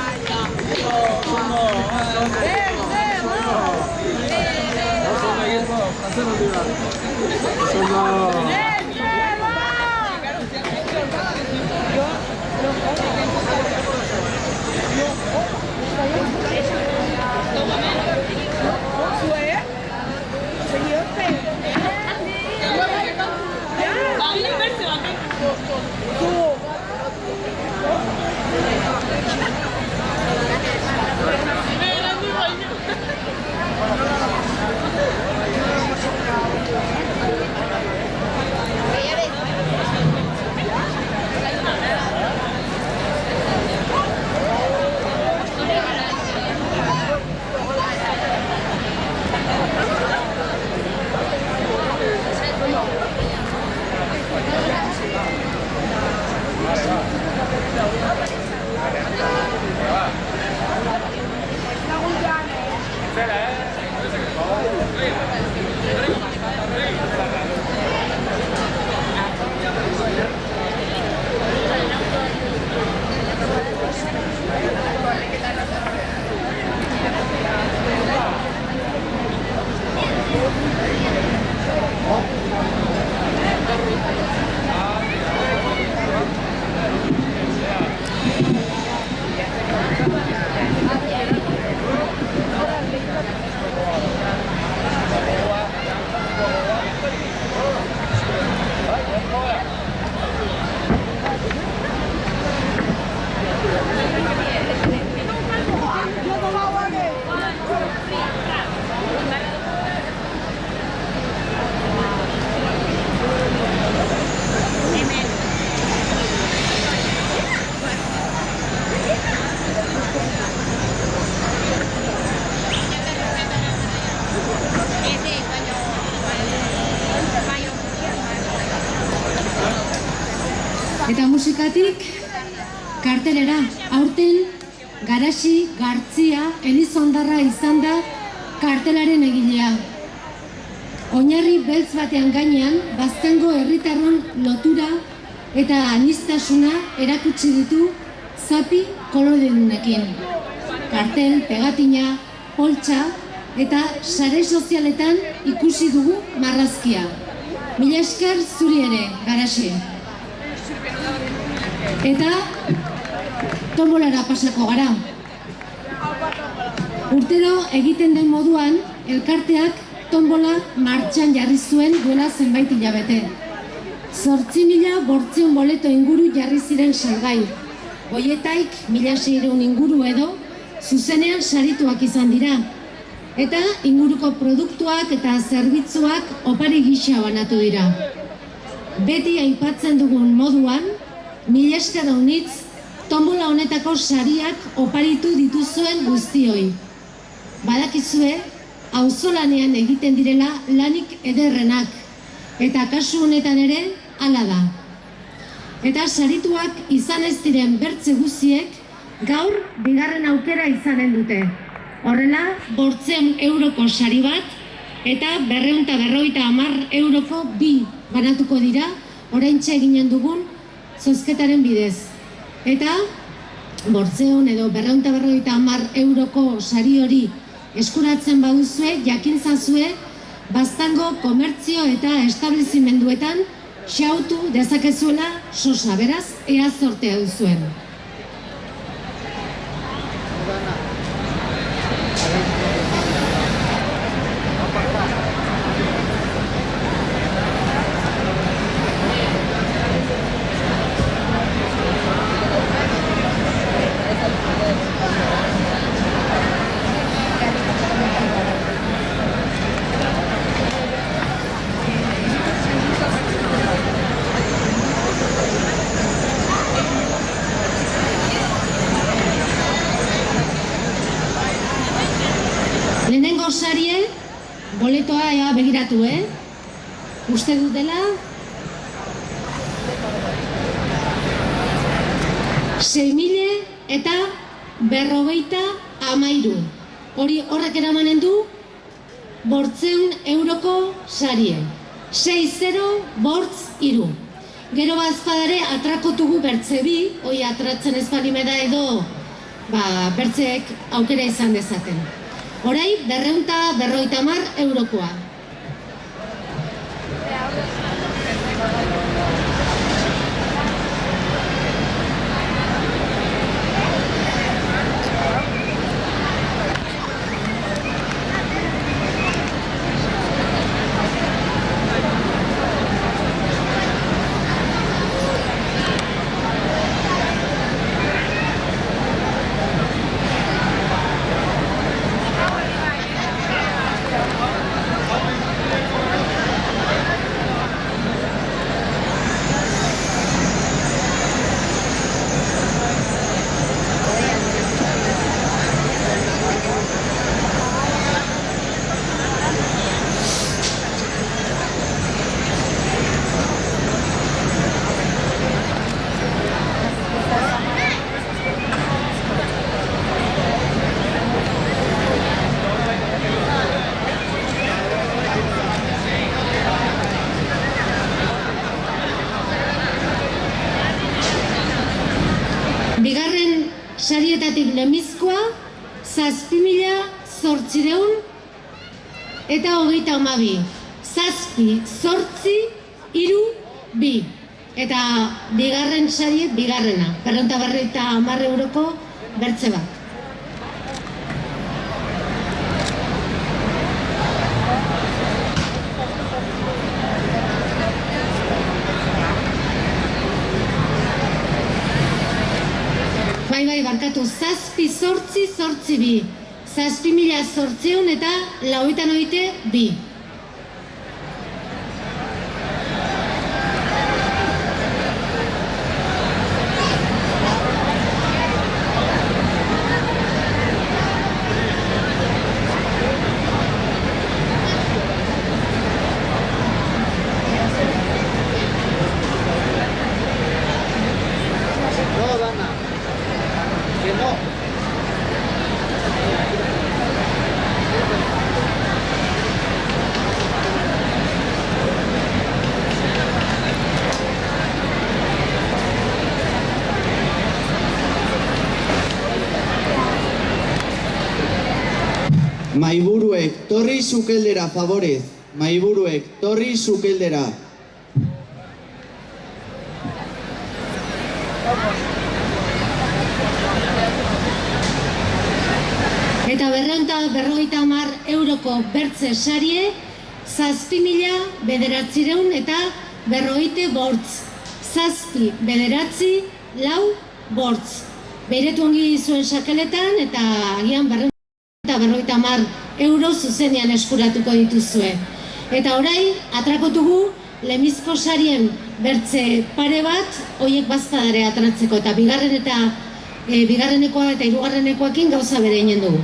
Eta musikatik kartelera, aurten Garaxi Gartzia Elizondarra izan da kartelaren egilea. Oinarri beltz batean gainean, Baztango herritarron lotura eta aniztasuna erakutsi ditu zapi koloredunekin. Kartel, pegatina, poltsa eta sare sozialetan ikusi dugu marrazkia. Mila esker zuri ere, Garaxi. Eta tombolara pasako gara. Urtero egiten den moduan, elkarteak tombola martxan jarri zuen duela zenbait hilabete. 8.500 boleto inguru jarri ziren salgai. Hoietaik 1.600 inguru edo zuzenean sarituak izan dira. Eta inguruko produktuak eta zerbitzuak opari gisa banatu dira. Beti aipatzen dugun moduan, 1000 esker honitz tombola honetako sariak oparitu dituzuen guztioi. Badakizue, auzolanean egiten direla lanik ederrenak, eta kasu honetan ere hala da. Eta sarituak izan ez diren bertze guztiek gaur bigarren aukera izanen dute. Horrela, 500 euroko sari bat eta 250 euroko 2 banatuko dira oraintxe eginen dugun zozketaren bidez. Eta 500 edo 250 euroko sari hori eskuratzen baduzue, jakintzazue Baztango komertzio eta establezimenduetan xautu dezakezuela sosa, beraz, ea zortea duzuen. Lehenengo sarie, boletoa ea begiratu, Uste dut dela 6.053. Hori horrek eramanen du 500 euroko sarie. 6043. Gero bazpadare atrakotugu bertze bi, hoi atratzen ez balimeda edo bertzeek aukera izan dezaten. Orai 250 eurokoa. Bigarren sarietatik lemizkoa, 7.800 eta 32. 7.832. Eta bigarren sariet bigarrena, 450 euroko bertze bat. Bai, barkatu, 7.882. 7.800 eta 92. Maiburuek, torri sukeldera, favorez. Maiburuek, torri sukeldera. Eta 450 euroko bertze sarie, 7.900 eta 45. 7.904. Beiretu ongi zuen sakeletan eta agian 450 euro zuzenean eskuratuko dituzue. Eta orai, atrakotugu lemizko sarien bertze pare bat, hoiek bazpadare atratzeko, eta bigarrenekoa eta hirugarrenekoekin gauza bere egin dugu.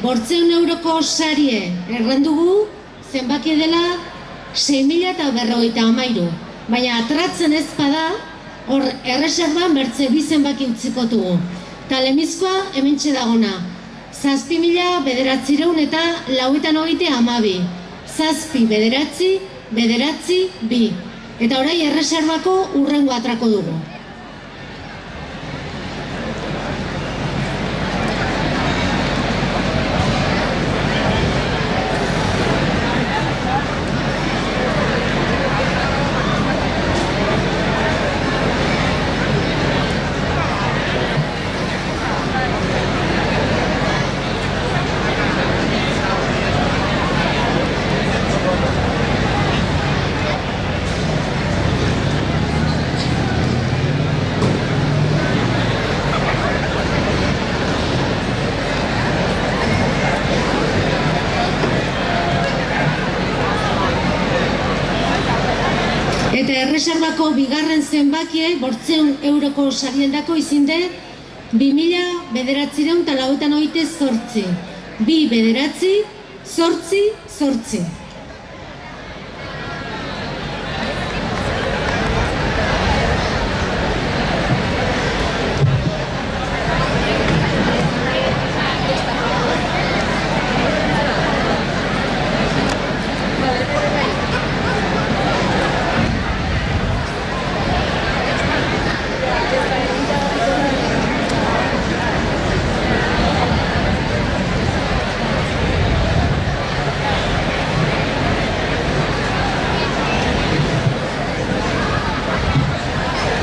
Bortzeun euroko sarie errendugu zenbaki dela 6.053. Baina atratzen ez bada, hor erreserban bertze bi zenbaki utzikotugu. Eta lemizkoa hementxe dagona. 7.900 eta 92. 7.900 Eta orai erreserbako urrengo atrako dugu. erreserbako bigarren zenbakie 800 euroko sariendako izinde 2.998. 2.998.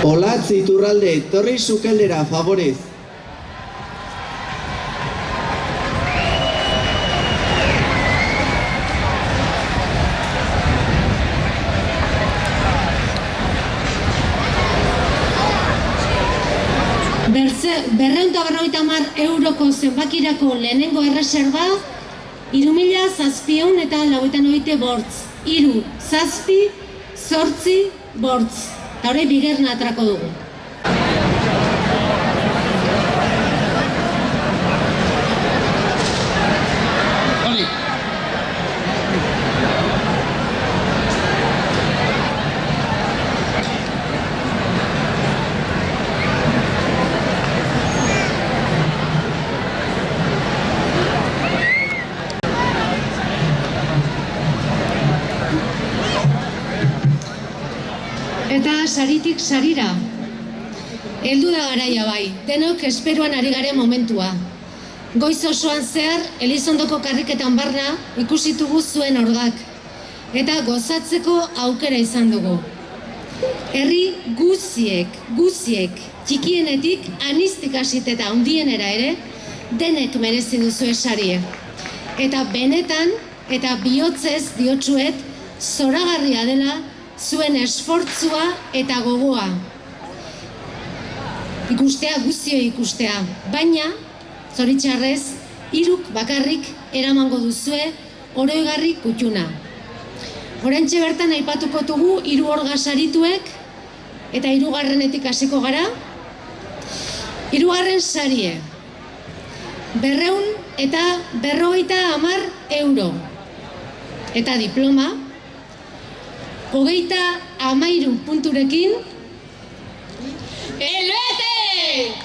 Olatz Iturralde, etorri sukeldera, favorez. euroko zenbakirako lehenengo erreserba 3.798 3, 7, 8 bortz. Eta hori bigarren atrako dugu. Eta saritik sarira. Heldu da garaia bai, denok esperoan ari garen momentua. Goiz osoan zehar, Elizondoko karriketan barna ikusitugu zuen orgak. Eta gozatzeko aukera izan dugu. Herri guziek, txikienetik anistik hasit eta handienera ere, denek merezi duzu sarie. Eta benetan, eta bihotzez diotsuet, zoragarria dela, zuen esfortzua eta gogoa. Ikustea, guztio ikustea. Baina, zoritxarrez, 3 bakarrik eramango duzue oroigarri kutxuna. Oraintxe bertan aipatuko dugu 3 orga sarituek eta 3. hasiko gara. 3. sarie. 250 euro. Eta diploma. 33 punturekin. Elbete!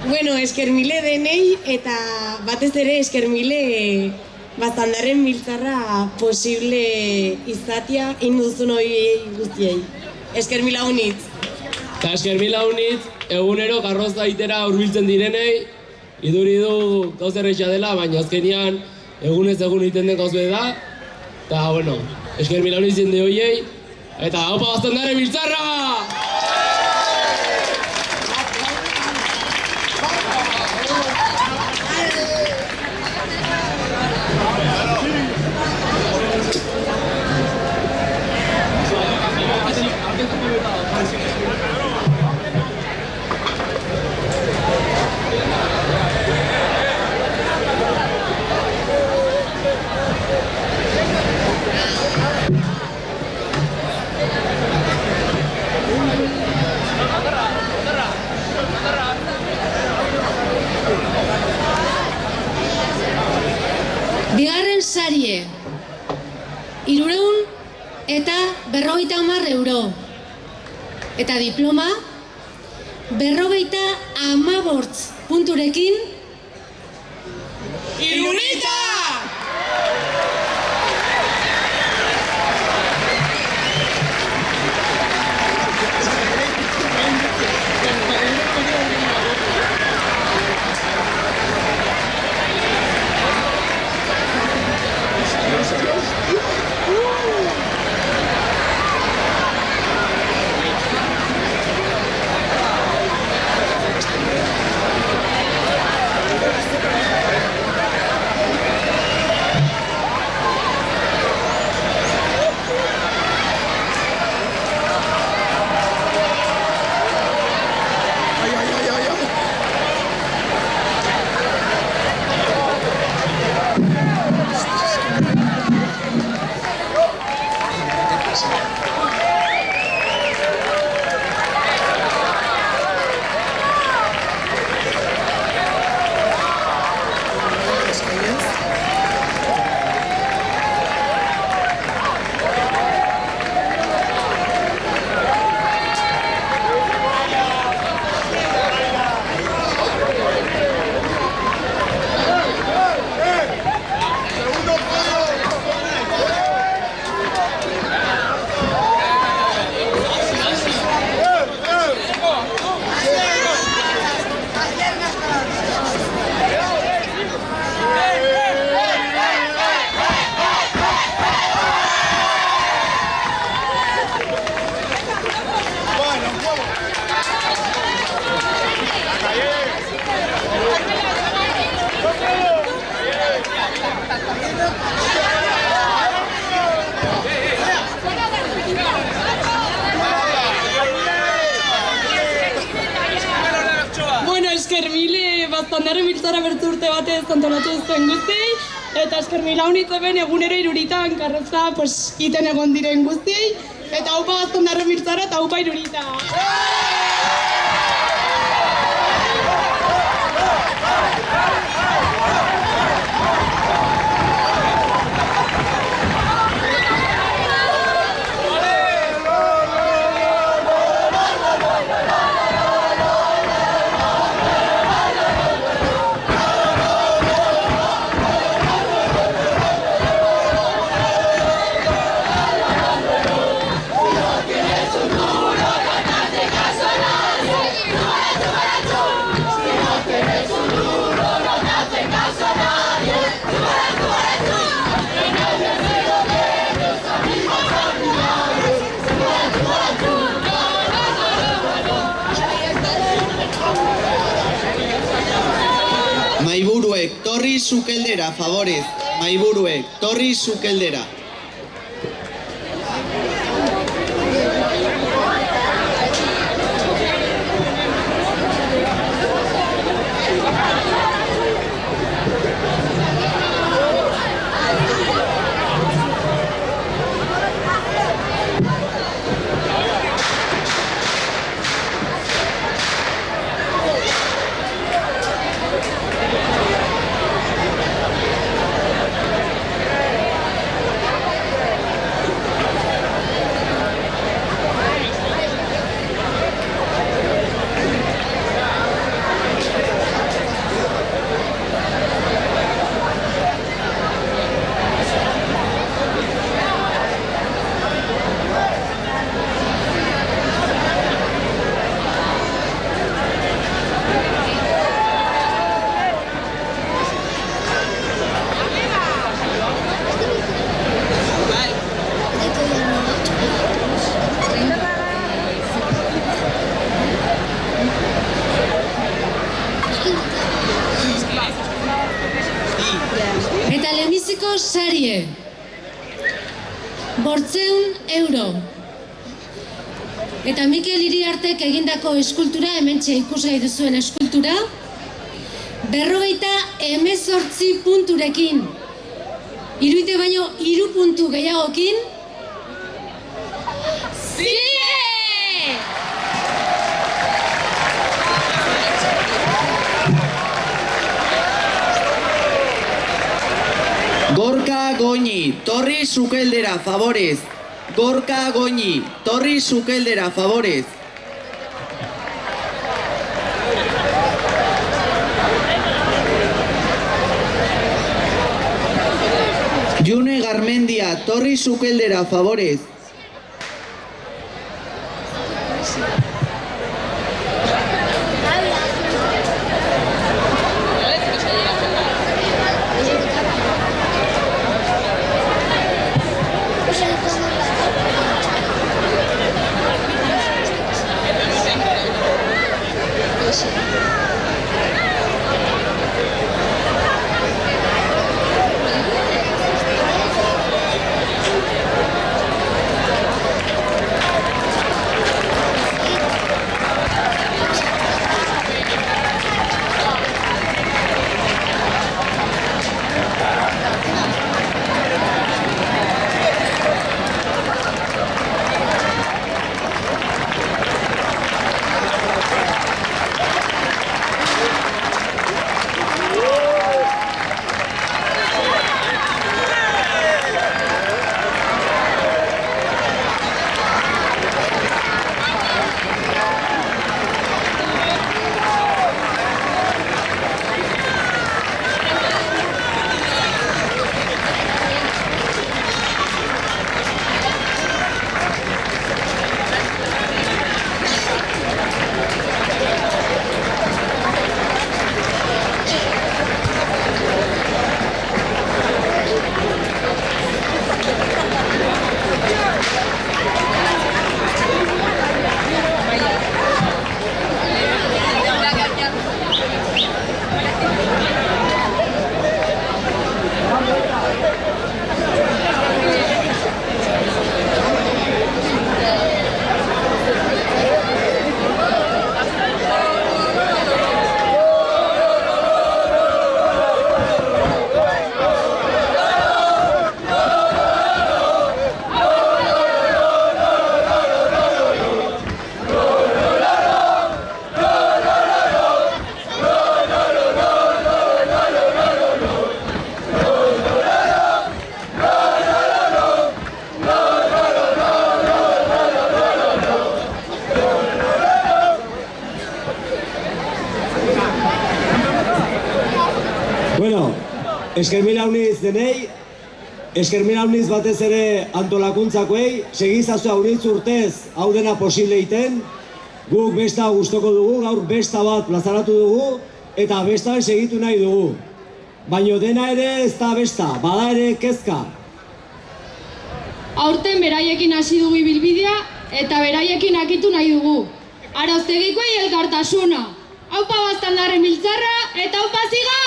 Bueno, eskermile denei eta batez ere eskermile Bastandarren biltzarra posible izatea induzun hori guztiei. Eskermila unitz. Eta eskermila unitz, egunero karroza itera hurbiltzen direnei, iduri du gauz errexea dela, baina azkenian egunez egun iten den gauz da. Eta, bueno, eskermila unitz jende horiei, eta haupa Bastandarren biltzarra! Bigarren sarie, 350 euro. Eta diploma, 58 punturekin. Irunita! Eskermile Bastandarren biltzara bertze urte batez antolatu zuen guztiei, eta eskermila unitz eben egunero iruritan karroza iten egon diren guztiei, eta haupa Bastandarren biltzara eta haupa irurita. Maiburuek, torri sukeldera, favorez. Maiburuek, torri sukeldera. sarie. 500 euro. Eta Mikel Iriartek egindako eskultura, hementxe ikusgai duzuen eskultura, 58 punturekin. Iruite baino 3 puntu gehiagokin. Zire! Gorka Goñi, torri sukeldera, favorez. Gorka Goñi, torri sukeldera, favorez. June Garmendia, torri sukeldera, favorez. Esker mila uniz denei, esker mila uniz batez ere antolakuntzakoei, segizazu aurritz urtez hau dena posible iten, guk besta gustoko dugu, gaur besta bat plazaratu dugu, eta besta segitu nahi dugu. Baina dena ere ez da besta, bada ere kezka. Aurten beraiekin hasi dugu ibilbidea, eta beraiekin akitu nahi dugu. Araztegikoei elkartasuna. Aupa Baztandarren biltzarra, eta aupa ziga!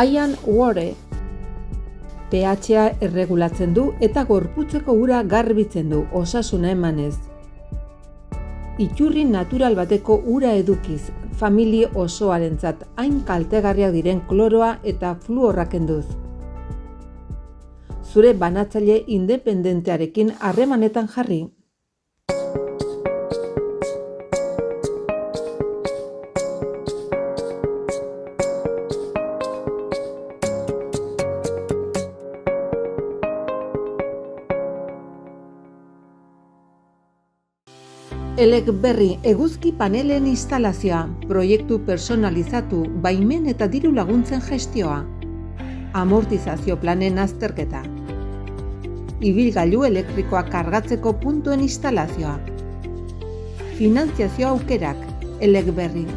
Ian Ware pH-a erregulatzen du eta gorputzeko ura garbitzen du, osasuna emanez. Iturri natural bateko ura edukiz, famili osoarentzat hain kaltegarriak diren kloroa eta fluorra kenduz. Zure banatzaile independentearekin harremanetan jarri. Eleberri eguzki panelen instalazioa, proiektu personalizatu, baimen eta diru laguntzen gestioa, amortizazio planen azterketa, ibilgailu elektrikoa kargatzeko puntuen instalazioa, finantziazio aukerak, Eleberri.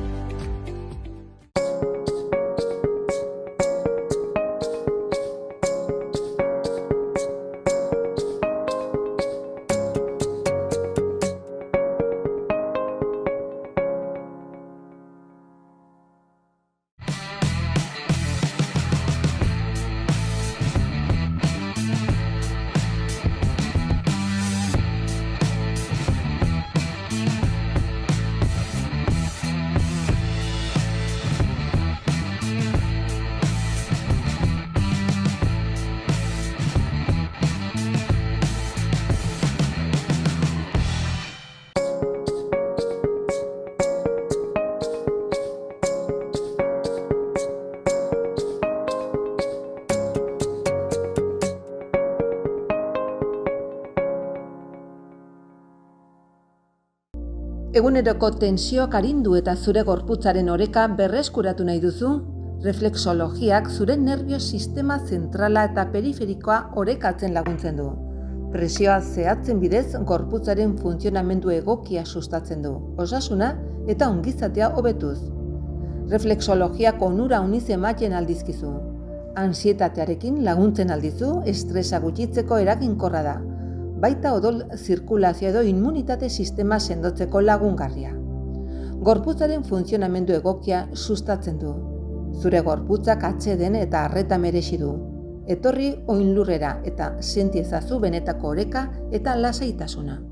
Eguneroko tensioak arindu eta zure gorputzaren oreka berreskuratu nahi duzu? Reflexologiak zure nerbio sistema zentrala eta periferikoa orekatzen laguntzen du. Presioa zehatzen bidez gorputzaren funtzionamendu egokia sustatzen du, osasuna eta ongizatea hobetuz. Reflexologiak onura uniz ematen aldizkizu. Ansietatearekin laguntzen aldizu, estresa gutxitzeko eraginkorra da. Baita odol zirkulazio edo immunitate sistema sendotzeko lagungarria. Gorputzaren funtzionamendu egokia sustatzen du. Zure gorputzak atseden eta arreta merezi du. Etorri oinlurrera eta senti ezazu benetako oreka eta lasaitasuna.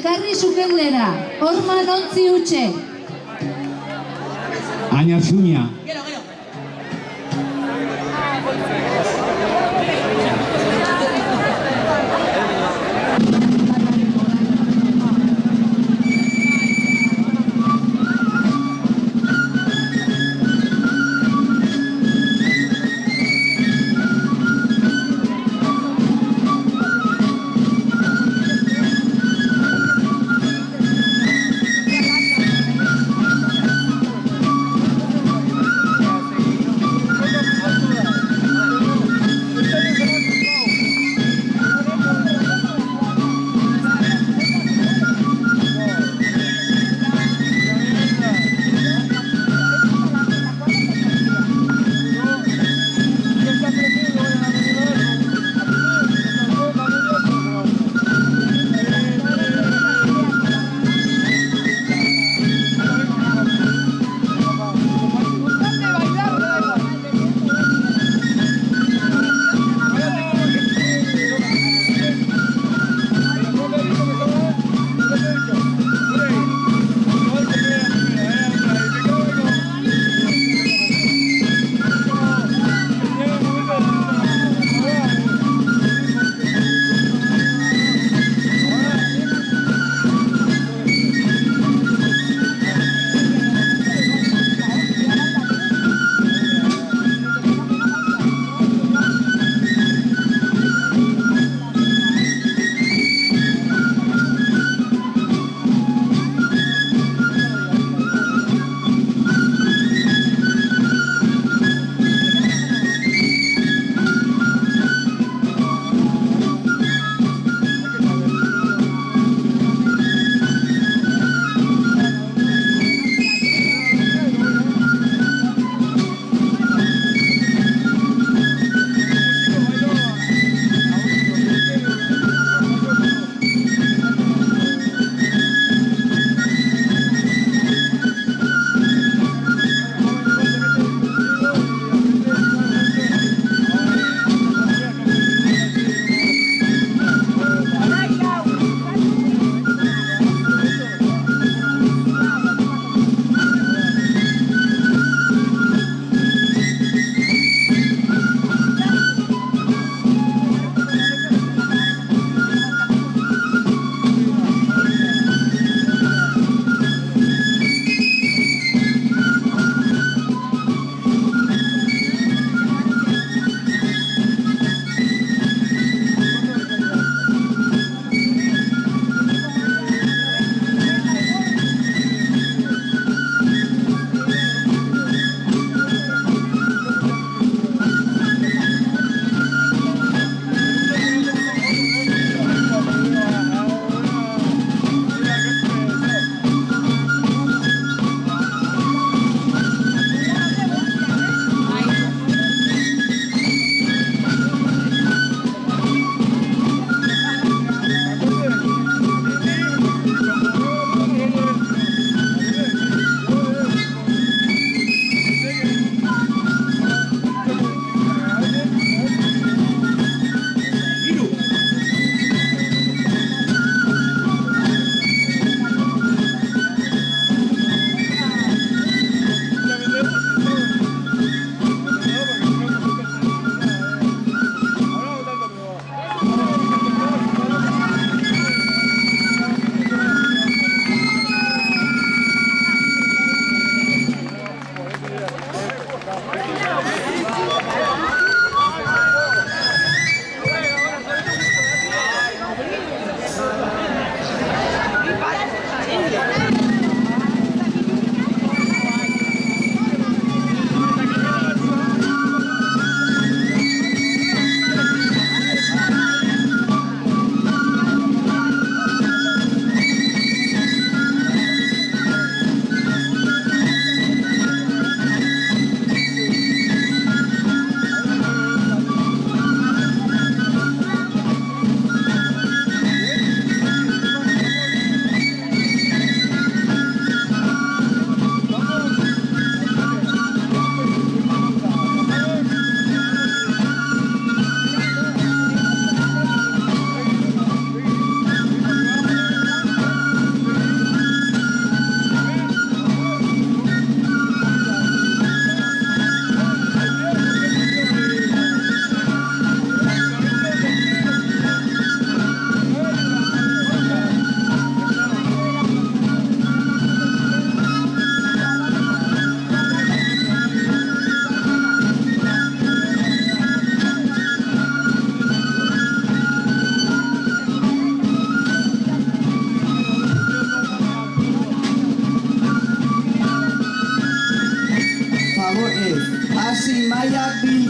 ekarri sukeldera, horman ontzi utxe. Aina zuña.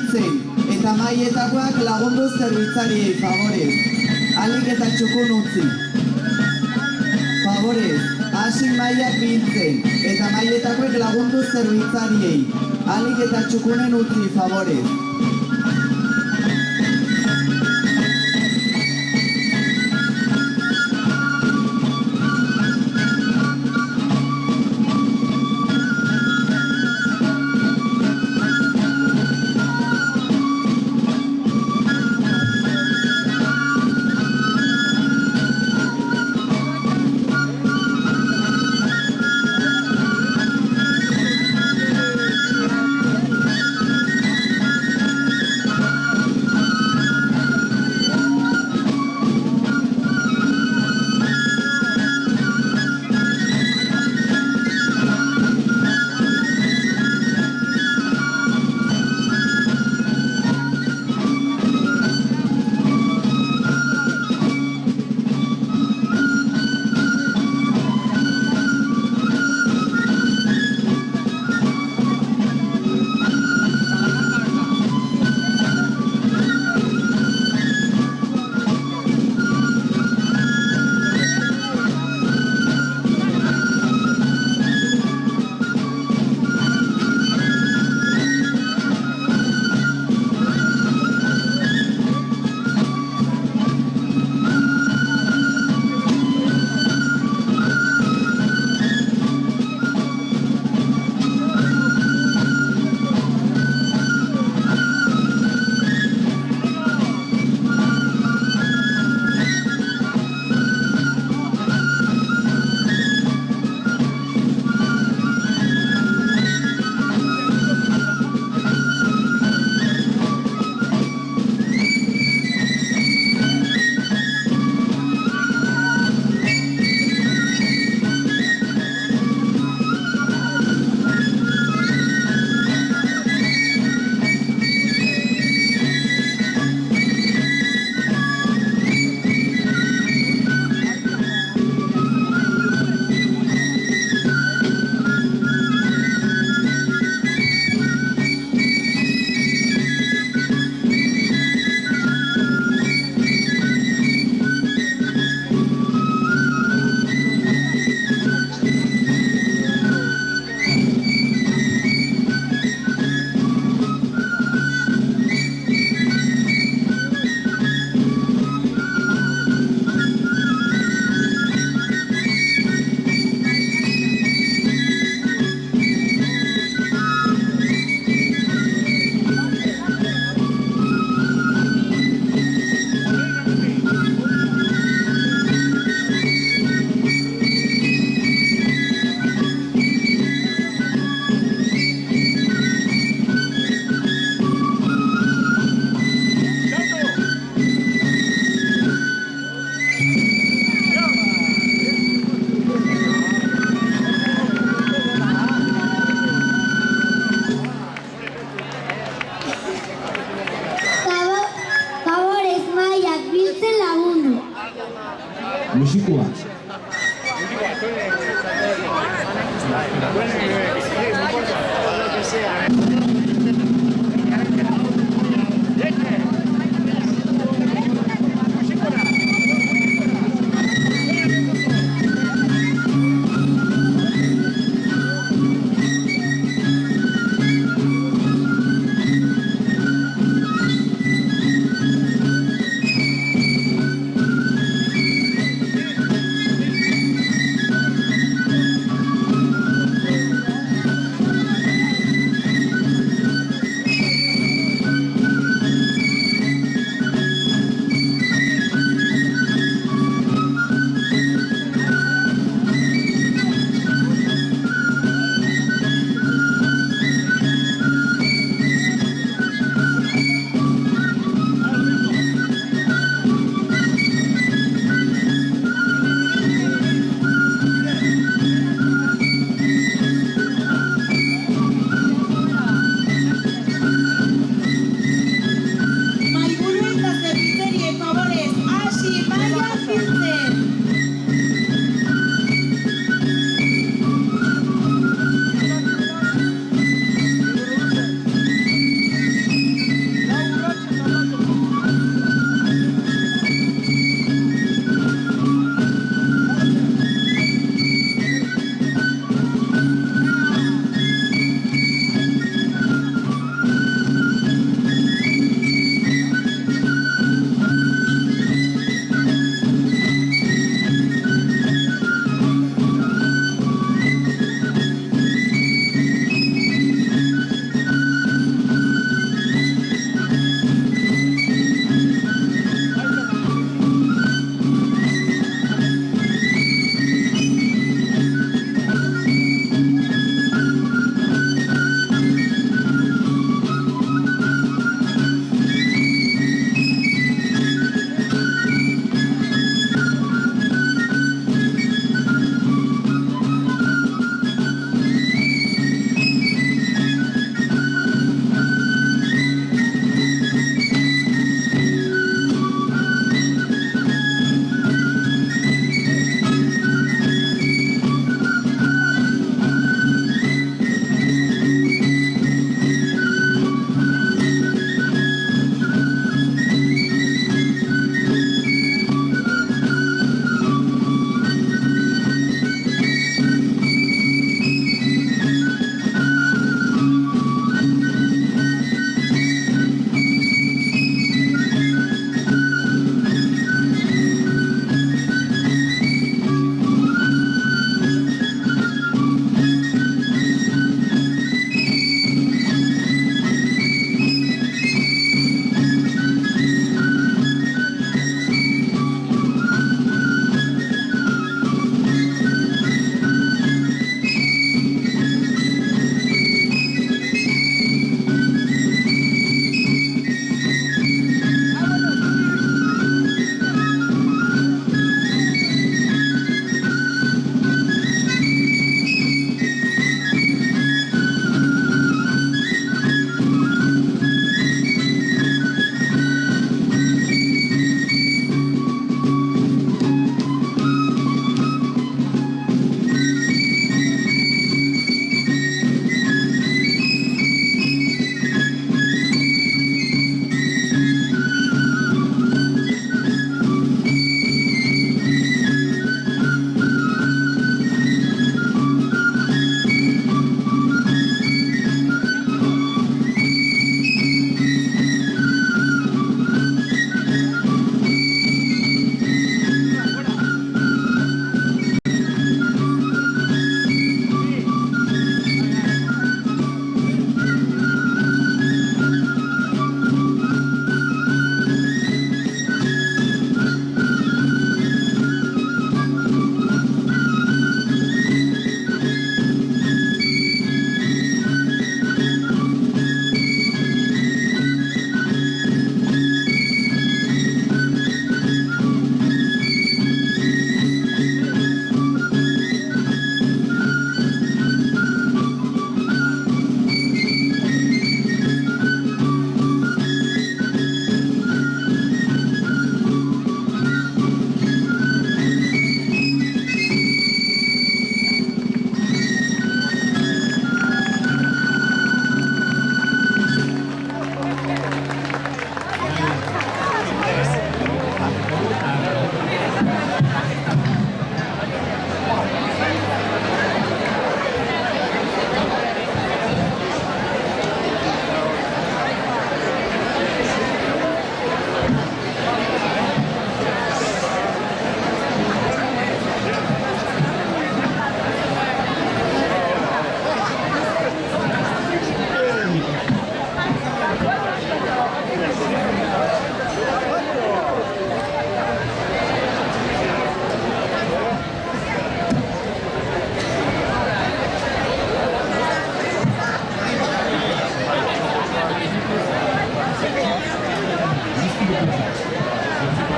biltzen eta maietakoak lagundu zerbitzariei, favorez. Alik eta txukun utzi. Favorez, hasi maiak biltzen eta maietakoek lagundu zerbitzariei. Alik eta txukunen utzi, favorez. Musikua.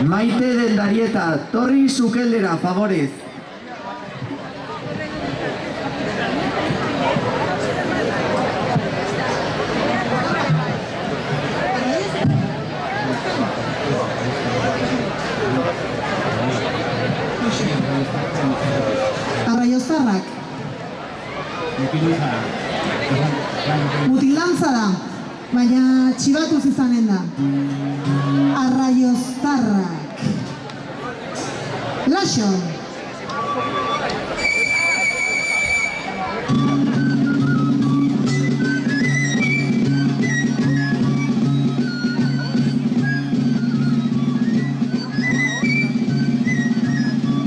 Maite Dendarieta, torri sukeldera, favorez. Arraioztarrak. Mutilantza da, baina txibatuz izanen da. Arraioztarrak. Laxo.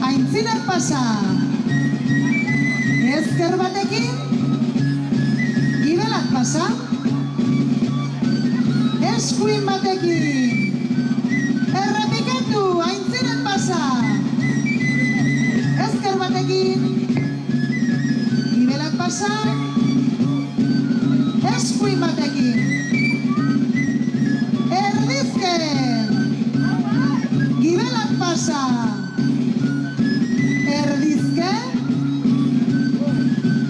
Aintzinak pasa. Ezker batekin, gibelak pasa. Eskuin batekin, errepikatu, aintzinak pasa. Ezker batekin, gibelak pasa. Eskuin batekin, erdizken, gibelak pasa. Erdizken,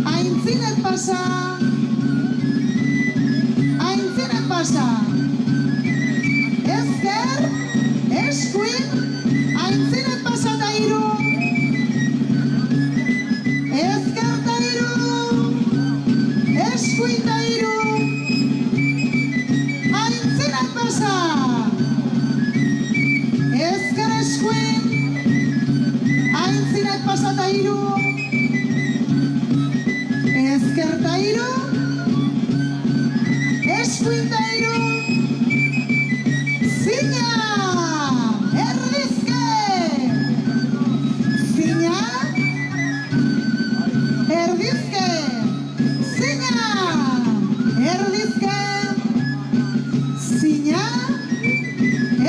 aintzinak pasa. Aintzinak pasa. Ezker, eskuin, aintzinak pasa eta hiru. Ezker eta hiru. Eskuin eta hiru. Aintzinak pasa. Ezker, eskuin, aintzinak pasa eta hiru. Ezker eta hiru. Eskuin eta hiru. Zina! Erdizke! Zina! Erdizke! Zina! Erdizke! Zina!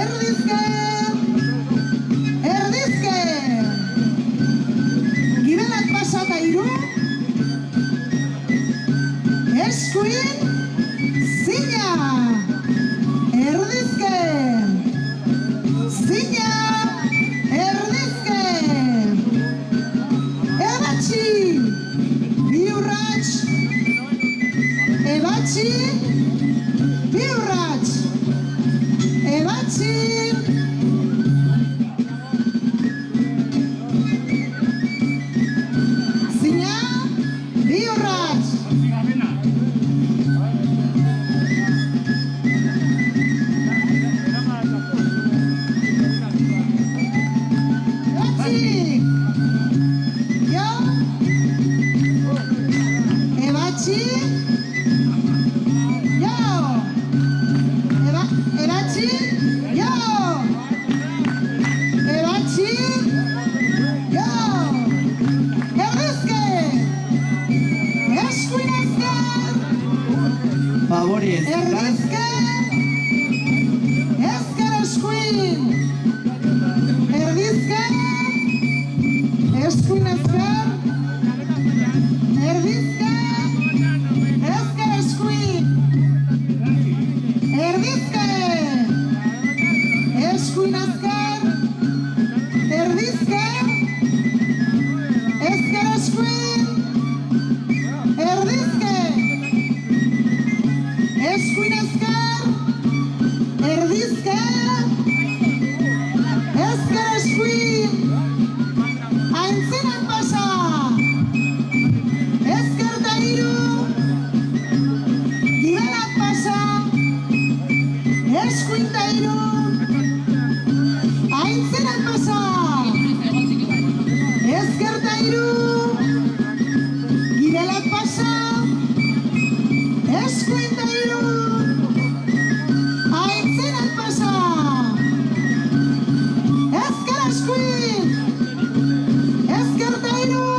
Erdizke! Erdizke! Gibelak pasa eta hiru. Eskuin! Zina! Erdizke! Zina! Erdizke! Ebatzi! Bi urrats! Ebatzi! Bi urrats! Ebatzi! Zina! Bi urrats! Favorez. Erdizke! Ezker eskuin! Erdizke! Eskuin ezker! Erdizke! Ezker eskuin! Erdizke! Eskuin ezker! Erdizke! Ezker eskuin! Erdizke! Eskuin ezker, erdizke, ezker eskuin, aintzinak pasa, ezker eta hiru, gibelak pasa, eskuin eta hiru, aintzinak pasa, ezker eta hiru, gibelak pasa, eskuin eta hiru, aintzinak pasa. Ezker eskuin, ezker eta hiru,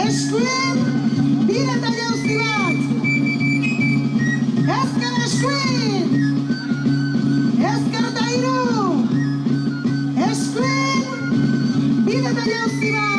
eskuin, bide eta jauzi bat. Ezker eskuin, ezker eta hiru, eskuin, bide eta jauzi bat.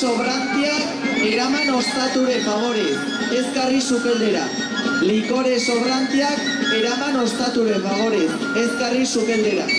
sobrantiak eraman ostature favorez, ezkarri sukeldera. Likore sobrantiak eraman ostature favorez, ezkarri sukeldera.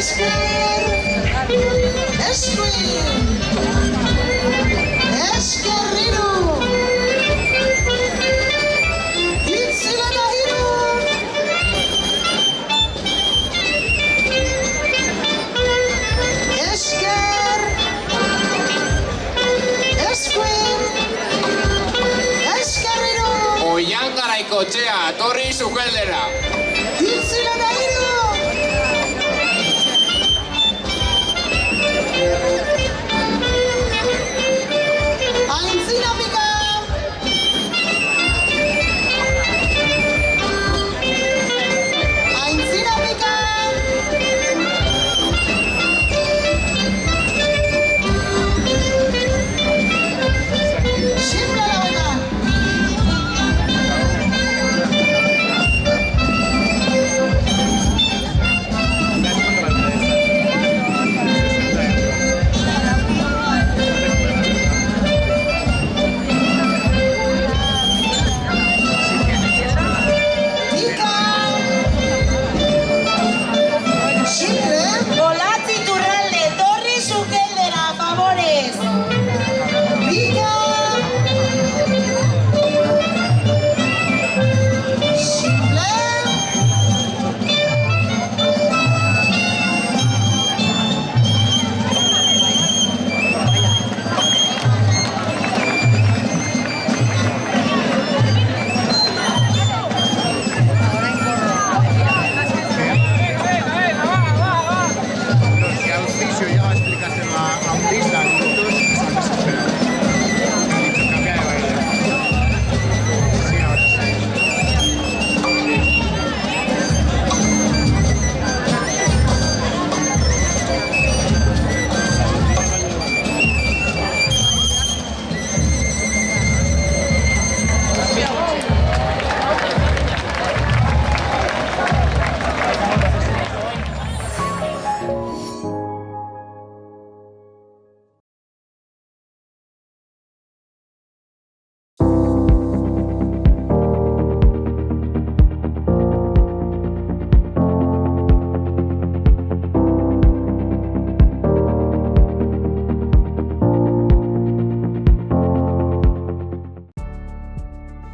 Esker, eskuin, eskerriru, itzila da hiru, esker, eskuin, eskerriru, Oian garaiko txea, torri sukeldera. itzila da hiru, aintzina pika, aintzina pika, simple lauetan, pika, simple, Olatzi Turralde, torri sukeldera, favorez. pika, simple, Si a Auspicio llega a explicárselo a un disco, a minutos, están desesperados. Han dicho cambia de baile. Sí, ahora sí.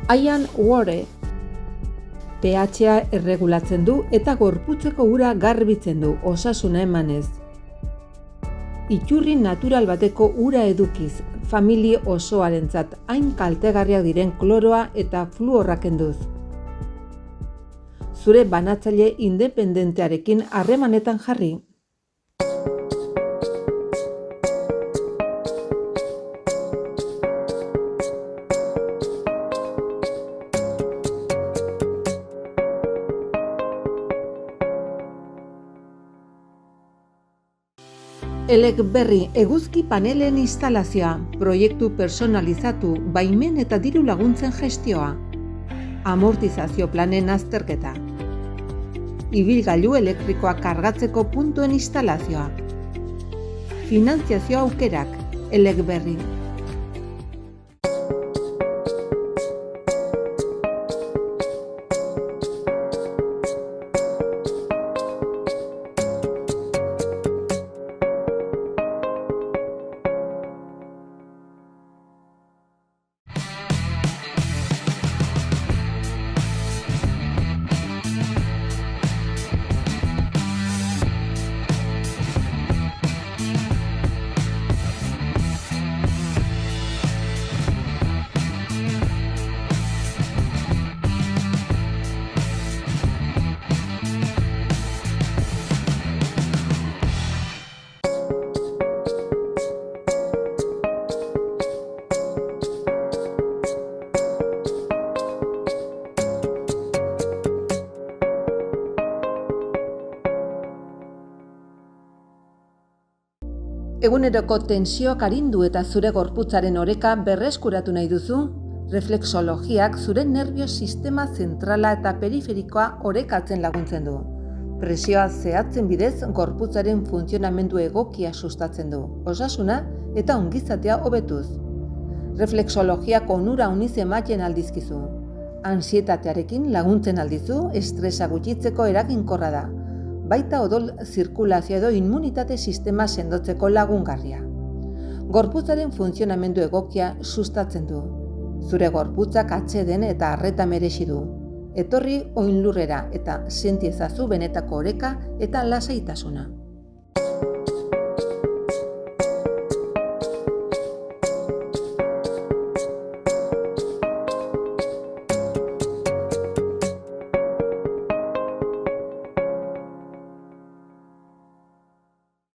Ian Ware. pH-a erregulatzen du eta gorputzeko ura garbitzen du, osasuna emanez. Iturri natural bateko ura edukiz, familia osoarentzat hain kaltegarriak diren kloroa eta fluorra kenduz. Zure banatzaile independentearekin harremanetan jarri. Elecberri eguzki panelen instalazioa, proiektu personalizatu, baimen eta diru laguntzen gestioa. Amortizazio planen azterketa. Ibilgailu elektrikoa kargatzeko puntuen instalazioa. Finantziazio aukerak, Elecberri. Eguneroko tensioak arindu eta zure gorputzaren oreka berreskuratu nahi duzu? Reflexologiak zure nerbio sistema zentrala eta periferikoa orekatzen laguntzen du. Presioa zehatzen bidez gorputzaren funtzionamendu egokia sustatzen du, osasuna eta ongizatea hobetuz. Reflexologiak onura uniz ematen aldizkizu. Ansietatearekin laguntzen aldizu, estresa gutxitzeko eraginkorra da. baita odol zirkulazio edo immunitate sistema sendotzeko lagungarria. Gorputzaren funtzionamendu egokia sustatzen du. Zure gorputzak atseden eta arreta merezi du. Etorri oinlurrera eta senti ezazu benetako oreka eta lasaitasuna.